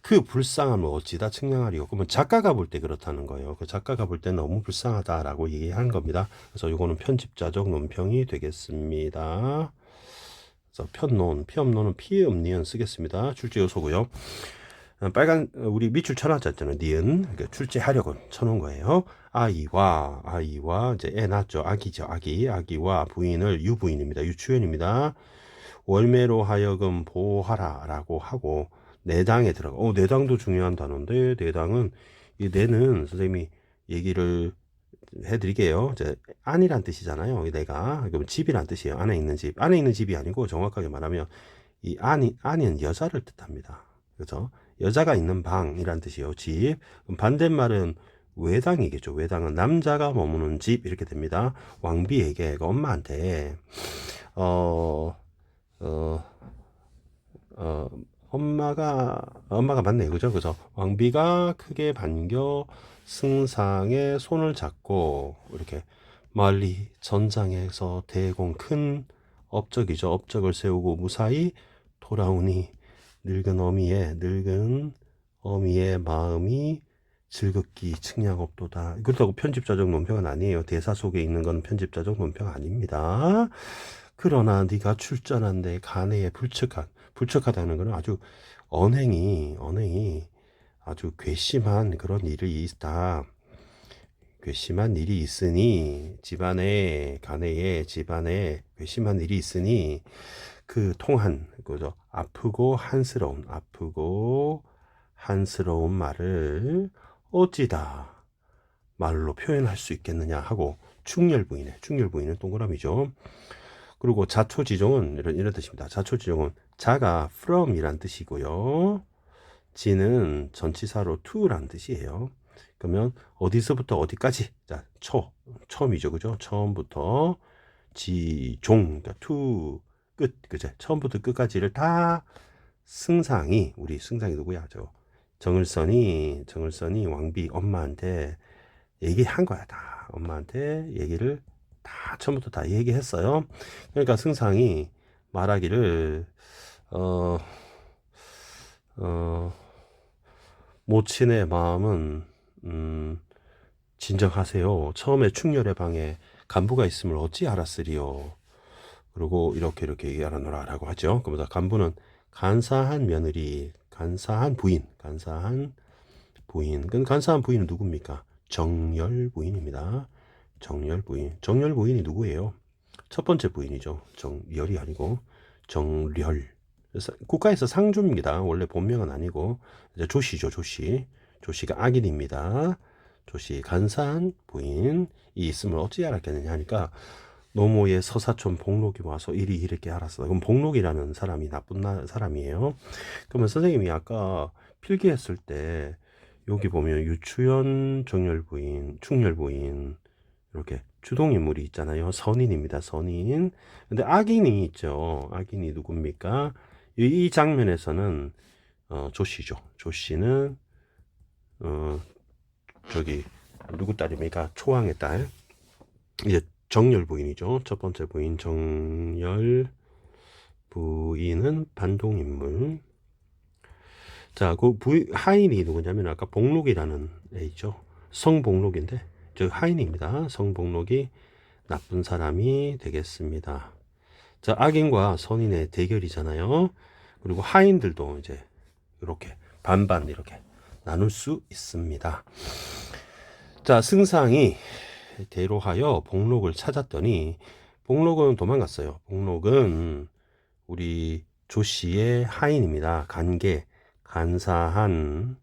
그 불쌍함을 어찌다 측량하리요. 그러면 작가가 볼 때 그렇다는 거예요. 그 작가가 볼 때 너무 불쌍하다라고 얘기한 겁니다. 그래서 이거는 편집자적 논평이 되겠습니다. 그래서 피업론은 피음니은 쓰겠습니다. 출제 요소고요. 빨간 우리 밑줄 쳐놨자 있잖아요. 니은 그러니까 출제하려고 쳐놓은 거예요. 아이와 이제 애 낳죠. 아기죠. 아기와 부인을 유부인입니다. 유추연입니다. 월매로 하여금 보호하라라고 하고 내당에 들어가. 내당도 중요한 단어인데 내당은 이 내는 선생님이 얘기를 해드릴게요. 이제 안이란 뜻이잖아요. 내가 그럼 집이란 뜻이에요. 안에 있는 집. 안에 있는 집이 아니고 정확하게 말하면 이 안은 여자를 뜻합니다. 그렇죠? 여자가 있는 방이란 뜻이에요. 집. 그럼 반대말은 외당이겠죠. 외당은 남자가 머무는 집 이렇게 됩니다. 왕비에게 그 엄마한테 엄마가 맞네요. 그죠? 그래서 왕비가 크게 반겨 승상의 손을 잡고 이렇게 멀리 전장에서 대공 큰 업적이죠. 업적을 세우고 무사히 돌아오니 늙은 어미의 마음이 즐겁기 측량업도다. 그렇다고 편집자적 논평은 아니에요. 대사 속에 있는 건 편집자적 논평 아닙니다. 그러나 네가 출전한데 간해에 불척하다는 것은 아주 언행이 아주 괘씸한 그런 일이 있다. 괘씸한 일이 있으니 간해에 집안에 괘씸한 일이 있으니 그 통한 그죠? 아프고 한스러운 말을 어찌다 말로 표현할 수 있겠느냐 하고 충렬부인은 동그라미죠. 그리고 자초지종은 이런 뜻입니다. 자초지종은 자가 from이란 뜻이고요. 지는 전치사로 to란 뜻이에요. 그러면 어디서부터 어디까지? 자, 처음이죠. 그죠? 처음부터 지종, 그러니까 to 끝, 그죠? 처음부터 끝까지를 다 우리 승상이 누구야? 정을선이 왕비 엄마한테 얘기한 거야. 다 엄마한테 얘기를 다 처음부터 다 얘기했어요. 그러니까 승상이 말하기를 모친의 마음은 진정하세요. 처음에 충렬의 방에 간부가 있음을 어찌 알았으리요. 그리고 이렇게 얘기하노라라고 하죠. 그러면서 간부는 간사한 며느리, 간사한 부인. 그 간사한 부인은 누굽니까? 정열 부인입니다. 정열 부인이 누구예요? 첫 번째 부인이죠. 정열이 아니고 정렬. 국가에서 상주입니다. 원래 본명은 아니고 이제 조씨죠. 조씨가 악인입니다. 조씨 간사한 부인이 있음을 어찌 알았겠느냐 하니까 노모의 서사촌 복록이 와서 일이 이렇게 알았어. 그럼 복록이라는 사람이 나쁜 사람이에요. 그러면 선생님이 아까 필기했을 때 여기 보면 유추연 정열부인, 충열부인 이렇게 주동인물이 있잖아요. 선인입니다. 선인. 근데 악인이 있죠. 악인이 누굽니까? 이 장면에서는 조씨죠. 조씨는 누구 딸입니까? 초왕의 딸. 이제 정열 부인이죠. 첫 번째 부인 정열 부인은 반동인물. 자, 하인이 누구냐면 아까 복록이라는 애죠. 성복록인데 하인입니다. 성복록이 나쁜 사람이 되겠습니다. 자, 악인과 선인의 대결이잖아요. 그리고 하인들도 이제 이렇게 반반 이렇게 나눌 수 있습니다. 자, 승상이 대로하여 복록을 찾았더니 복록은 도망갔어요. 복록은 우리 조씨의 하인입니다. 간사한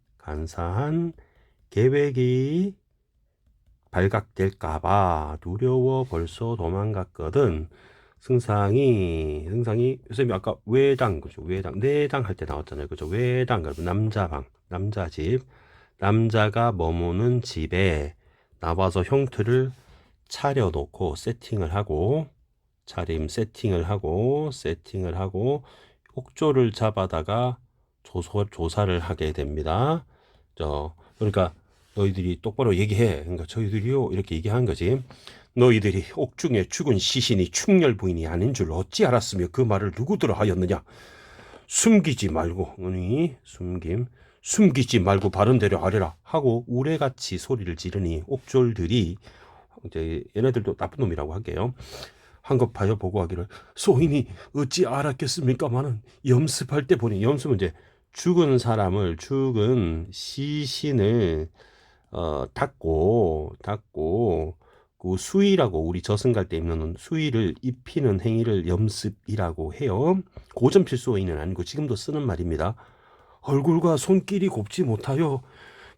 계획이 발각될까봐 두려워 벌써 도망갔거든. 승상이 선생님이 아까 외당 그죠? 내당 할 때 나왔잖아요. 그죠? 외당 그러면 남자집 남자가 머무는 집에 나와서 형틀을 차려놓고 세팅을 하고 옥조를 잡아다가 조사를 하게 됩니다. 그러니까 너희들이 똑바로 얘기해. 그러니까 저희들이요 이렇게 얘기한 거지. 너희들이 옥중에 죽은 시신이 충렬 부인이 아닌 줄 어찌 알았으며 그 말을 누구더러 하였느냐. 숨기지 말고 바른대로 하려라 하고 우레같이 소리를 지르니 옥졸들이 이제 얘네들도 나쁜 놈이라고 할게요. 한급하여 보고하기를 소인이 어찌 알았겠습니까마는 염습할 때 보니 염습은 이제 죽은 시신을 닦고 그 수의라고 우리 저승 갈 때 입는 수의를 입히는 행위를 염습이라고 해요. 고전필소인은 아니고 지금도 쓰는 말입니다. 얼굴과 손길이 곱지 못하여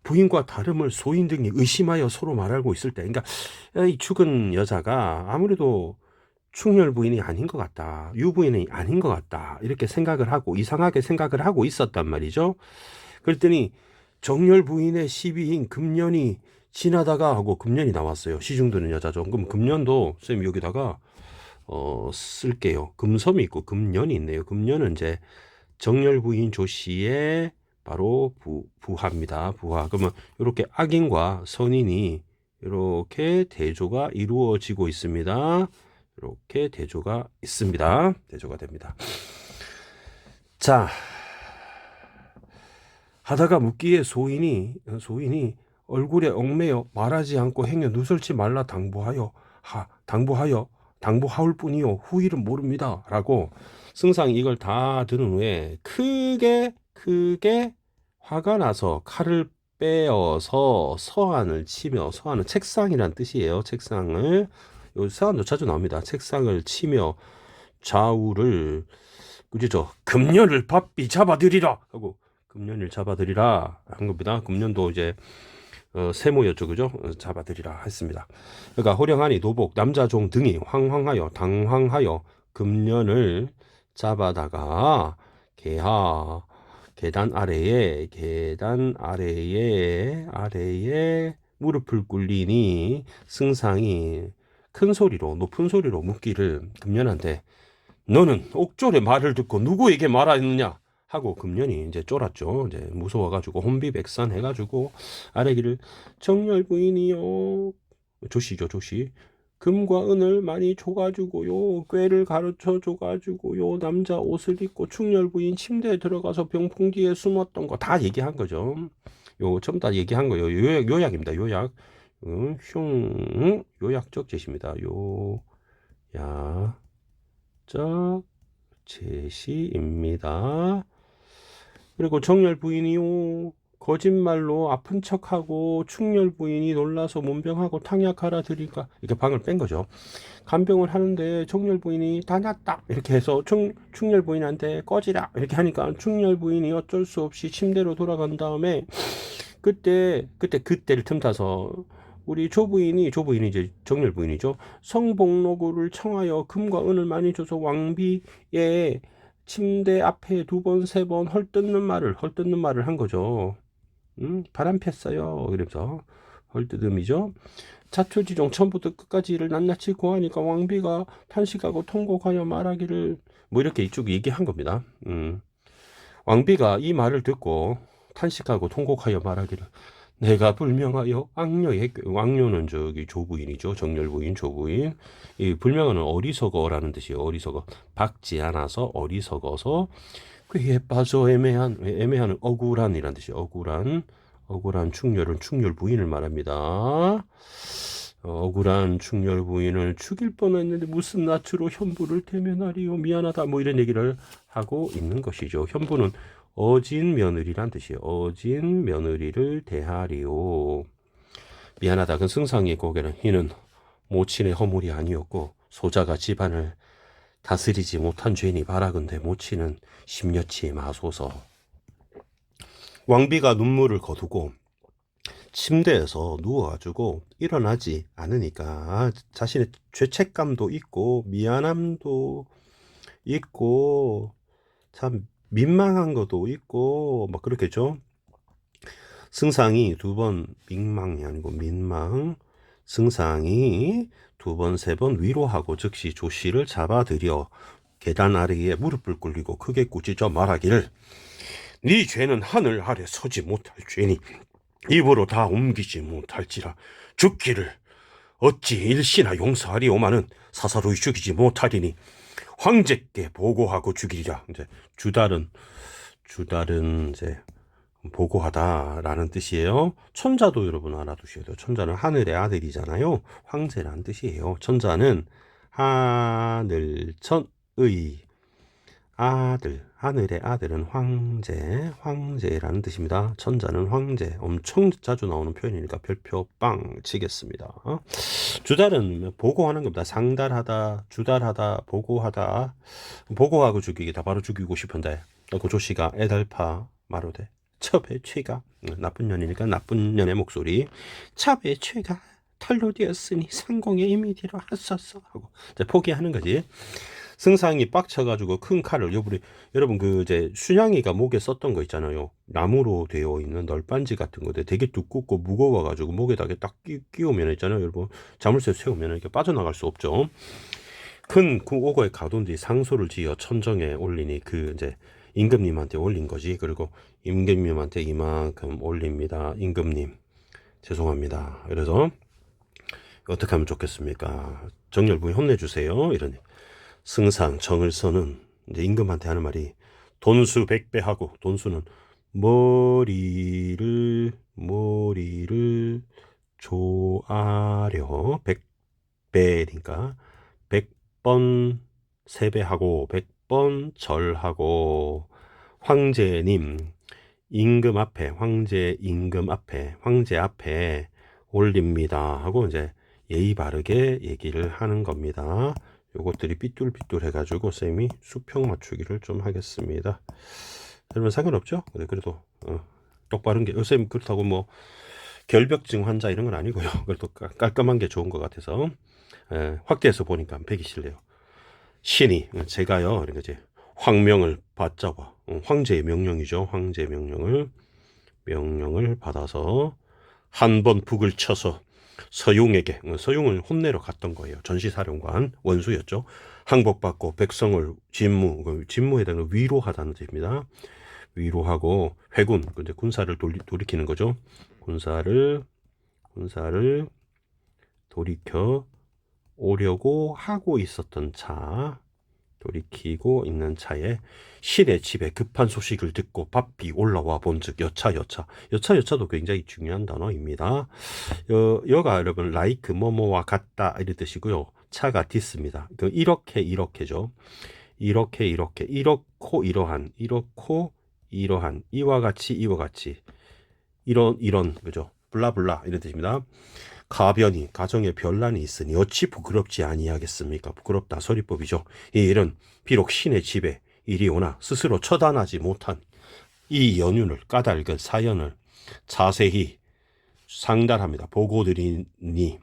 부인과 다름을 소인 등이 의심하여 서로 말하고 있을 때, 그러니까 이 죽은 여자가 아무래도 충렬 부인이 아닌 것 같다, 유부인이 아닌 것 같다 이렇게 이상하게 생각을 하고 있었단 말이죠. 그랬더니 정렬 부인의 시비인 금년이 지나다가 하고 금년이 나왔어요. 시중드는 여자죠. 그럼 금년도 쌤 여기다가 쓸게요. 금섬이 있고 금년이 있네요. 금년은 이제 정렬 부인 조씨의 바로 부하입니다. 부하. 그러면 이렇게 악인과 선인이 이렇게 대조가 이루어지고 있습니다. 이렇게 대조가 됩니다. 자, 하다가 묻기에 소인이 얼굴에 얽매여 말하지 않고 행여 누설치 말라 당부하올 뿐이요 후일은 모릅니다 라고 승상이 이걸 다 들은 후에 크게 화가 나서 칼을 빼어서 서한을 치며, 서한은 책상이란 뜻이에요. 책상을, 요 서한도 자주 나옵니다. 책상을 치며 좌우를, 그죠? 금년을 바삐 잡아들이라 하고, 금년을 잡아들이라 한 겁니다. 금년도 이제 세모였죠, 그죠? 잡아들이라 했습니다. 그러니까 호령하니 노복 남자종 등이 황황하여 당황하여 금년을 잡아다가 계단 아래에 무릎을 꿇리니 승상이 높은 소리로 묻기를 금년한테 너는 옥졸의 말을 듣고 누구에게 말하였느냐 하고 금년이 이제 쫄았죠. 이제 무서워가지고 혼비백산 해가지고 아래기를 정열 부인이요, 조씨죠, 조씨. 금과 은을 많이 줘가지고요, 꾀를 가르쳐 줘가지고요, 남자 옷을 입고 충렬 부인 침대에 들어가서 병풍 뒤에 숨었던 거 다 얘기한 거죠. 요 전부 다 얘기한 거예요. 요약입니다. 요약. 요약적 제시입니다. 요약적 제시입니다. 그리고 정열 부인이요, 거짓말로 아픈 척하고 충렬 부인이 놀라서 문병하고 탕약하라 드리까 이렇게 방을 뺀 거죠. 간병을 하는데 정렬 부인이 다 낫다 이렇게 해서 충렬 부인한테 꺼지라 이렇게 하니까 충렬 부인이 어쩔 수 없이 침대로 돌아간 다음에 그때를 틈타서 우리 조부인이 이제 정렬 부인이죠. 성복로구를 청하여 금과 은을 많이 줘서 왕비의 침대 앞에 2번, 3번 헐뜯는 말을 한 거죠. 바람 폈어요. 이러면서 헐뜯음이죠. 자초지종 처음부터 끝까지 이를 낱낱이 고하니까 왕비가 탄식하고 통곡하여 말하기를 뭐 이렇게 이쪽 얘기한 겁니다. 왕비가 이 말을 듣고 탄식하고 통곡하여 말하기를 내가 불명하여 왕녀는 저기 조부인이죠. 정렬부인 조부인. 이 불명하는 어리석어라는 뜻이에요. 어리석어. 박지 않아서 어리석어서 꾀에 빠져 애매한 억울한이란 뜻이에요. 억울한 충렬은 충렬 부인을 말합니다. 억울한 충렬 부인을 죽일 뻔했는데 무슨 낯으로 현부를 대면하리요 미안하다 뭐 이런 얘기를 하고 있는 것이죠. 현부는 어진 며느리란 뜻이에요. 어진 며느리를 대하리요. 미안하다. 그 승상의 고개는 이는 모친의 허물이 아니었고 소자가 집안을 다스리지 못한 죄니 바라건대 모친은 심려치 마소서. 왕비가 눈물을 거두고 침대에서 누워가지고 일어나지 않으니까 자신의 죄책감도 있고 미안함도 있고 참 민망한 것도 있고 막 그렇겠죠. 승상이 2번 민망이 아니고 민망. 승상이 2번, 3번 위로하고 즉시 조씨를 잡아들여 계단 아래에 무릎을 꿇리고 크게 꾸짖어 말하기를 네 죄는 하늘 아래 서지 못할 죄니 입으로 다 옮기지 못할지라 죽기를 어찌 일시나 용서하리오마는 사사로이 죽이지 못하리니 황제께 보고하고 죽이리라. 이제 주달은 이제 보고하다라는 뜻이에요. 천자도 여러분 알아두셔야 돼요. 천자는 하늘의 아들이잖아요. 황제라는 뜻이에요. 천자는 하늘천의 아들, 하늘의 아들은 황제라는 뜻입니다. 천자는 황제. 엄청 자주 나오는 표현이니까 별표 빵 치겠습니다. 주달은 보고하는 겁니다. 상달하다, 주달하다, 보고하다. 보고하고 죽이기다. 바로 죽이고 싶은데 그 조씨가 애달파 마로되 첩의 죄가, 나쁜 년이니까 나쁜 년의 목소리, 첩의 죄가 털로 되었으니 상공에 이미 뒤로 하소서 하고 이제 포기하는 거지. 승상이 빡쳐가지고 큰 칼을 여러분 그 이제 순양이가 목에 썼던 거 있잖아요. 나무로 되어 있는 널빤지 같은 거데 되게 두껍고 무거워가지고 목에다 딱 끼우면 있잖아요. 여러분 자물쇠 세우면 이렇게 빠져나갈 수 없죠. 큰 오고에 가둔 뒤 상소를 지어 천정에 올리니 그 이제 임금님한테 올린 거지. 그리고 임금님한테 이만큼 올립니다. 임금님 죄송합니다. 그래서 어떻게 하면 좋겠습니까? 정열부인 혼내주세요. 이러니 승상 정을서는 이제 임금한테 하는 말이 돈수 100배 하고, 돈수는 머리를 조아려 100배니까 100번 세배하고 100번 절하고 황제님 임금 앞에 황제 임금 앞에 황제 앞에 올립니다 하고 이제 예의 바르게 얘기를 하는 겁니다. 요것들이 삐뚤삐뚤 해가지고 쌤이 수평 맞추기를 좀 하겠습니다. 여러분 상관없죠? 그래도 똑바른 게 쌤 그렇다고 뭐 결벽증 환자 이런 건 아니고요. 그래도 깔끔한 게 좋은 것 같아서 확대해서 보니까 배기 싫네요. 신이 제가요 이런 거지 황명을 받자고 황제의 명령이죠. 황제의 명령을 받아서 한 번 북을 쳐서 서용에게 서용을 혼내러 갔던 거예요. 전시사령관 원수였죠. 항복받고 백성을 진무에 대한 위로하다는 뜻입니다. 위로하고 회군 이제 군사를 돌이키는 거죠. 군사를 돌이켜 오려고 하고 있었던 차 돌이키고 있는 차에 신의 집에 급한 소식을 듣고 바삐 올라와 본즉 여차도 굉장히 중요한 단어입니다. 여가 여러분 like 뭐뭐와 같다 이런 뜻이고요. 차가 디스입니다. 이렇게죠. 이렇고 이러한 이와 같이 이런 그죠. 블라블라 이런 뜻입니다. 가변이 가정에 변란이 있으니 어찌 부끄럽지 아니하겠습니까? 부끄럽다 서리법이죠. 이 일은 비록 신의 집에 이리 오나 스스로 처단하지 못한 이 연윤을 까닭은 사연을 자세히 상달합니다. 보고드리니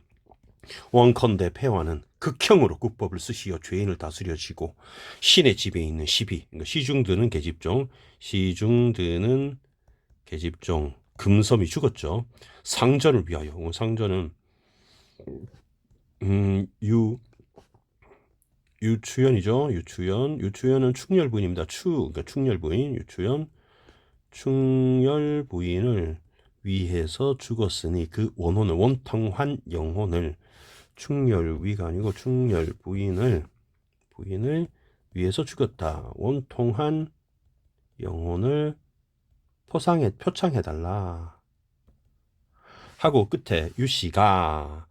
원컨대 폐화는 극형으로 국법을 쓰시어 죄인을 다스려지고 신의 집에 있는 시비 그러니까 시중드는 계집종 금섬이 죽었죠. 상전을 위하여 상전은 유추연이죠. 유추연은 충렬부인입니다. 그러니까 충렬부인 충렬부인을 위해서 죽었으니 그 원혼을 원통한 영혼을 충렬위가 아니고 충렬부인을 위해서 죽였다. 원통한 영혼을 표창해달라 하고 끝에 유씨가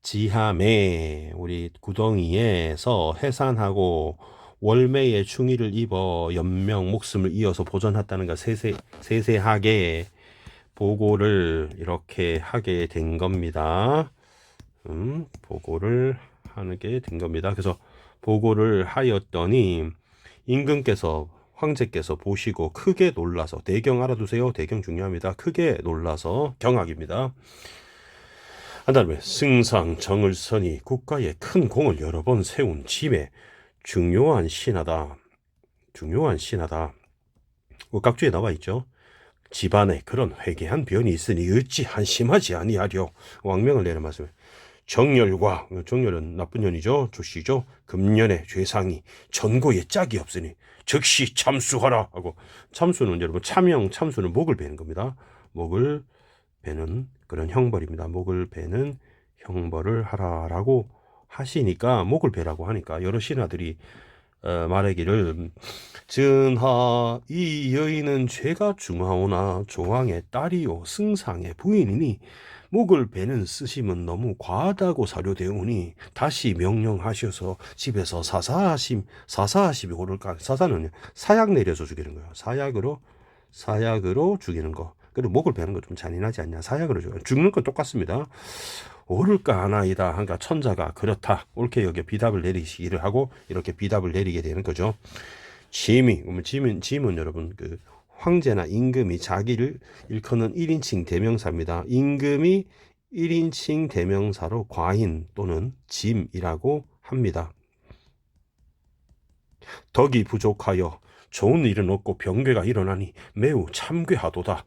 지함에 우리 구덩이에서 해산하고 월매의 충의를 입어 연명 목숨을 이어서 보존했다는 거 세세하게 보고를 이렇게 하게 된 겁니다. 보고를 하게 된 겁니다. 그래서 보고를 하였더니 임금께서 황제께서 보시고 크게 놀라서 대경 알아두세요. 대경 중요합니다. 크게 놀라서 경악입니다. 한 다음에 승상 정을선이 국가에 큰 공을 여러 번 세운 짐에 중요한 신하다. 각주에 나와 있죠. 집안에 그런 회개한 변이 있으니 어찌 한심하지 아니하려 왕명을 내는 말씀에 정렬은 나쁜 년이죠. 조씨죠. 금년의 죄상이 전고에 짝이 없으니 즉시 참수하라 하고 참수는 여러분 참수는 목을 베는 겁니다. 목을 베는 그런 형벌입니다. 목을 베는 형벌을 하라라고 하시니까 목을 베라고 하니까 여러 신하들이 말하기를 전하 이 여인은 죄가 중하오나 조왕의 딸이요 승상의 부인이니 목을 베는 쓰심은 너무 과하다고 사료되오니 다시 명령하셔서 집에서 사사하심이 오를까. 사사는 사약 내려서 죽이는 거예요. 사약으로 죽이는 거. 그리고 목을 베는 거 좀 잔인하지 않냐. 사약으로 죽는 건 똑같습니다. 오를까 하나이다. 그러니까 천자가 그렇다. 옳게 여겨 비답을 내리시기를 하고 이렇게 비답을 내리게 되는 거죠. 짐은 여러분 그 황제나 임금이 자기를 일컫는 1인칭 대명사입니다. 임금이 1인칭 대명사로 과인 또는 짐이라고 합니다. 덕이 부족하여 좋은 일은 없고 병괴가 일어나니 매우 참괴하도다.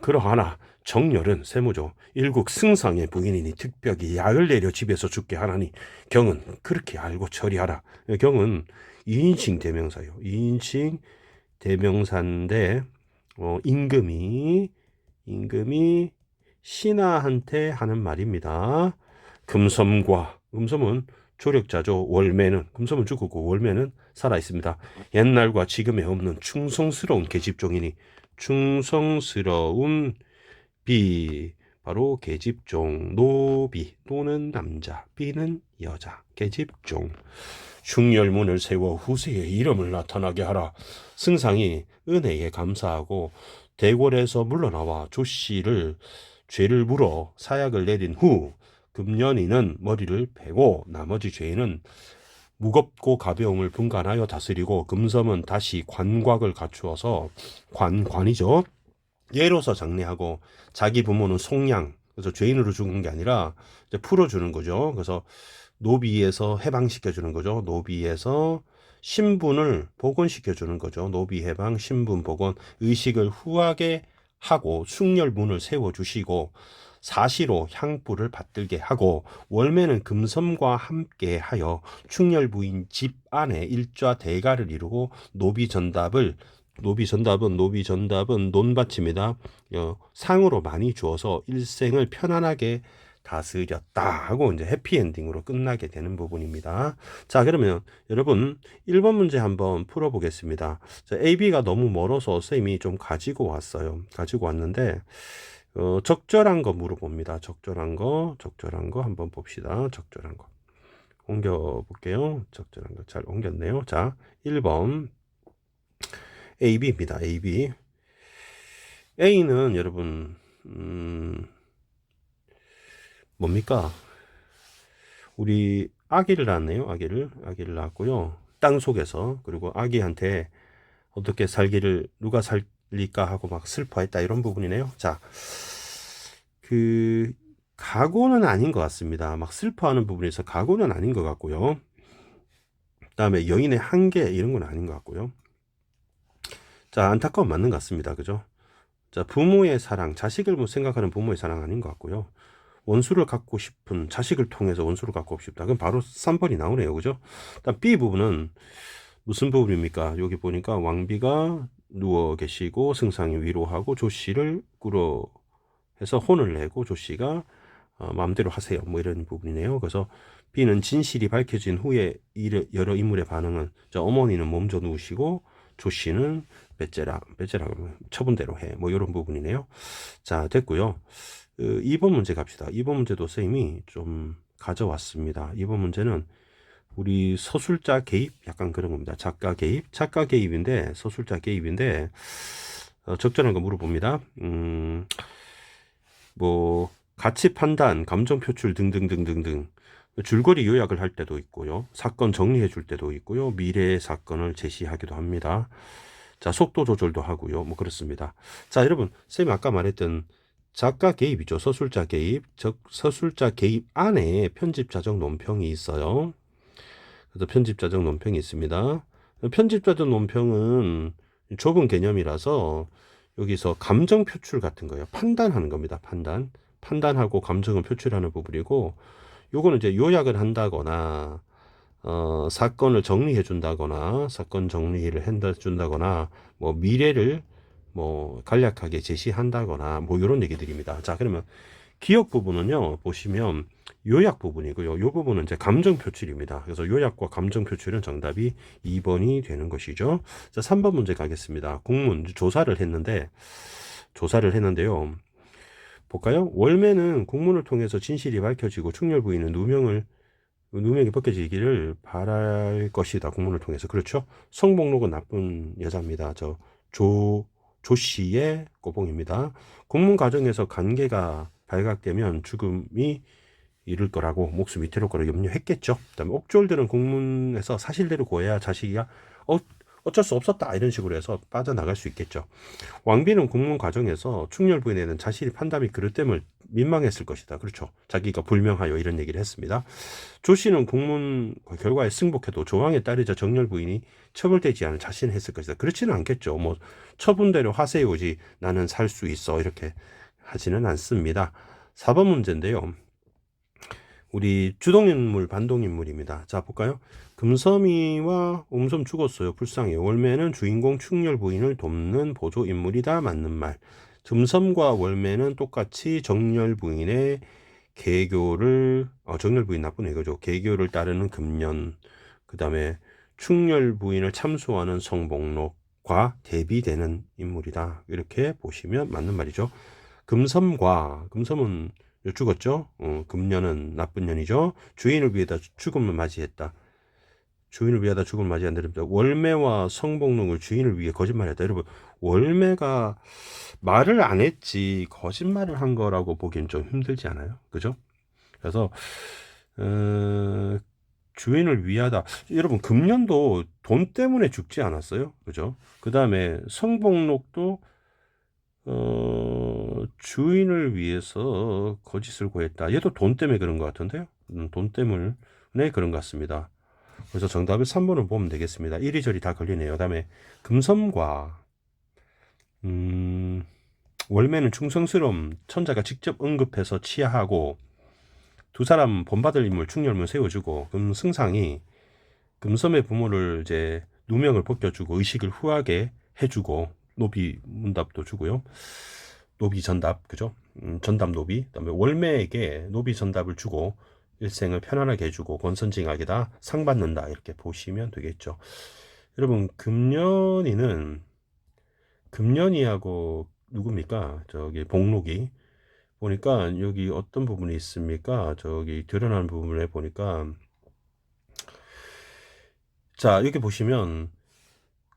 그러하나 정렬은 세모죠. 일국 승상의 부인이니 특별히 약을 내려 집에서 죽게 하나니 경은 그렇게 알고 처리하라. 경은 2인칭 대명사예요. 2인칭 대명사인데 임금이 신하한테 하는 말입니다. 금섬은 조력자죠. 금섬은 죽었고 월매는 살아 있습니다. 옛날과 지금에 없는 충성스러운 계집종이니 충성스러운 비, 바로 계집종. 노비, 노는 남자, 비는 여자, 계집종. 흉열문을 세워 후세의 이름을 나타나게 하라. 승상이 은혜에 감사하고 대궐에서 물러나와 조씨를 죄를 물어 사약을 내린 후 금년이는 머리를 베고 나머지 죄인은 무겁고 가벼움을 분간하여 다스리고 금섬은 다시 관곽을 갖추어서 관이죠. 예로서 장례하고 자기 부모는 속량, 그래서 죄인으로 죽은 게 아니라 이제 풀어주는 거죠. 그래서 노비에서 해방시켜주는 거죠. 노비에서 신분을 복원시켜주는 거죠. 노비 해방, 신분 복원, 의식을 후하게 하고 숙렬문을 세워주시고 사시로 향불을 받들게 하고 월매는 금섬과 함께 하여 충렬부인 집 안에 일좌 대가를 이루고 노비전답은 논받침이다. 상으로 많이 주어서 일생을 편안하게 다스렸다 하고 이제 해피엔딩으로 끝나게 되는 부분입니다. 자, 그러면 여러분 1번 문제 한번 풀어보겠습니다. 자, AB가 너무 멀어서 쌤이 좀 가지고 왔는데 적절한 거 물어봅니다. 적절한 거 한번 봅시다. 적절한 거 옮겨볼게요. 적절한 거 잘 옮겼네요. 자, 1번 AB입니다. AB. A는 여러분 뭡니까? 우리 아기를 낳았네요. 아기를 낳았고요. 땅 속에서. 그리고 아기한테 어떻게 살기를 누가 살릴까 하고 막 슬퍼했다 이런 부분이네요. 자, 그 각오는 아닌 것 같습니다. 막 슬퍼하는 부분에서 각오는 아닌 것 같고요. 그다음에 여인의 한계 이런 건 아닌 것 같고요. 자, 안타까움 맞는 것 같습니다. 그죠? 자, 부모의 사랑, 자식을 생각하는 부모의 사랑 아닌 것 같고요. 원수를 갖고 싶은, 자식을 통해서 원수를 갖고 싶다. 그럼 바로 3번이 나오네요. 그죠? 일단 B 부분은 무슨 부분입니까? 여기 보니까 왕비가 누워 계시고 승상이 위로하고 조씨를 꾸러 해서 혼을 내고 조씨가 마음대로 하세요. 뭐 이런 부분이네요. 그래서 B는 진실이 밝혀진 후에 여러 인물의 반응은 어머니는 몸져 누우시고 조씨는 배째라 그러면 처분대로 해. 뭐 이런 부분이네요. 자, 됐고요. 2번 문제 갑시다. 2번 문제도 쌤이 좀 가져왔습니다. 2번 문제는 우리 서술자 개입 약간 그런 겁니다. 작가 개입인데 서술자 개입인데 적절한 거 물어봅니다. 뭐 가치 판단, 감정 표출 등등등등등 줄거리 요약을 할 때도 있고요. 사건 정리해 줄 때도 있고요. 미래의 사건을 제시하기도 합니다. 자, 속도 조절도 하고요. 뭐 그렇습니다. 자, 여러분, 쌤이 아까 말했던 작가 개입이죠. 서술자 개입. 서술자 개입 안에 편집자적 논평이 있어요. 그래서 편집자적 논평이 있습니다. 편집자적 논평은 좁은 개념이라서 여기서 감정 표출 같은 거예요. 판단하는 겁니다. 판단하고 감정을 표출하는 부분이고, 요거는 이제 요약을 한다거나 사건을 정리해 준다거나 사건 정리를 해준다거나 뭐 미래를 뭐 간략하게 제시한다거나 뭐 이런 얘기들입니다. 자, 그러면 기억 부분은요 보시면 요약 부분이고요. 요 부분은 이제 감정 표출입니다. 그래서 요약과 감정 표출은 정답이 2번이 되는 것이죠. 자, 3번 문제 가겠습니다. 공문 조사를 했는데요. 볼까요? 월매는 공문을 통해서 진실이 밝혀지고 충렬 부인은 누명이 벗겨지기를 바랄 것이다. 공문을 통해서. 그렇죠? 성복록은 나쁜 여자입니다. 조씨의 꼬봉입니다. 공문 과정에서 관계가 발각되면 죽음이 이를 거라고 목숨이 위태로울 거라고 염려했겠죠. 그다음에 옥졸들은 공문에서 사실대로 고해야 자식이가 어쩔 수 없었다 이런 식으로 해서 빠져나갈 수 있겠죠. 왕비는 공문 과정에서 충렬 부인에는 자신이 판단이 그릇됨을 민망했을 것이다. 그렇죠. 자기가 불명하여 이런 얘기를 했습니다. 조씨는 공문 결과에 승복해도 조항에 따르자 정렬 부인이 처벌되지 않을 자신을 했을 것이다. 그렇지는 않겠죠. 뭐 처분대로 하세요 오지 나는 살 수 있어 이렇게 하지는 않습니다. 4번 문제인데요. 우리 주동인물, 반동인물입니다. 자, 볼까요? 금섬이와 옴섬 죽었어요. 불쌍해요. 월매는 주인공 충렬 부인을 돕는 보조 인물이다. 맞는 말. 금섬과 월매는 똑같이 정렬 부인의 정렬 부인 나쁜 애거죠. 개교를 따르는 금년. 그 다음에 충렬 부인을 참수하는 성복록. 대비되는 인물이다. 이렇게 보시면 맞는 말이죠. 금섬은 죽었죠. 금년은 나쁜 년이죠. 주인을 위해다 죽음을 맞이했다. 주인을 위하다 죽음을 맞이한다. 월매와 성복록을 주인을 위해 거짓말했다. 여러분, 월매가 말을 안 했지 거짓말을 한 거라고 보기엔 좀 힘들지 않아요? 그죠? 그래서 주인을 위하다. 여러분, 금년도 돈 때문에 죽지 않았어요? 그죠? 그 다음에 성복록도 주인을 위해서 거짓을 고했다. 얘도 돈 때문에 그런 것 같은데요? 돈 때문에 그런 것 같습니다. 그래서 정답을 3번을 보면 되겠습니다. 이리저리 다 걸리네요. 다음에 금섬과 월매는 충성스러움, 천자가 직접 언급해서 치하하고, 두 사람 본받을 인물 충렬문 세워주고, 금승상이 금섬의 부모를 이제 누명을 벗겨주고 의식을 후하게 해주고, 노비 문답도 주고요. 노비 전답, 그죠? 전답 노비. 그다음에 월매에게 노비 전답을 주고 일생을 편안하게 해주고 권선징악이다, 상 받는다, 이렇게 보시면 되겠죠. 여러분, 금년이하고 누굽니까? 저기 복록이 보니까 여기 어떤 부분이 있습니까? 저기 드러나는 부분에 보니까, 자, 여기 보시면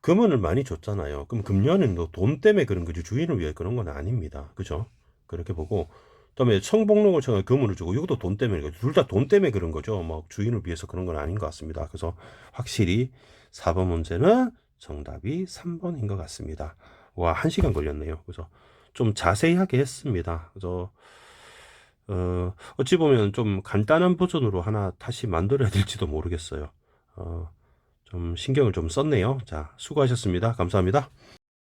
금은을 많이 줬잖아요. 그럼 금년은 돈 때문에 그런 거지 주인을 위해 그런 건 아닙니다. 그죠? 그렇게 보고, 그다음에 성복록을 청해 금을 주고 이것도 돈 때문에, 둘 다 돈 때문에 그런 거죠. 막 주인을 위해서 그런 건 아닌 것 같습니다. 그래서 확실히 4번 문제는 정답이 3번인 것 같습니다. 와, 1시간 걸렸네요. 그래서 좀 자세히 하게 했습니다. 그래서 어찌 보면 좀 간단한 버전으로 하나 다시 만들어야 될지도 모르겠어요. 좀 신경을 좀 썼네요. 자, 수고하셨습니다. 감사합니다.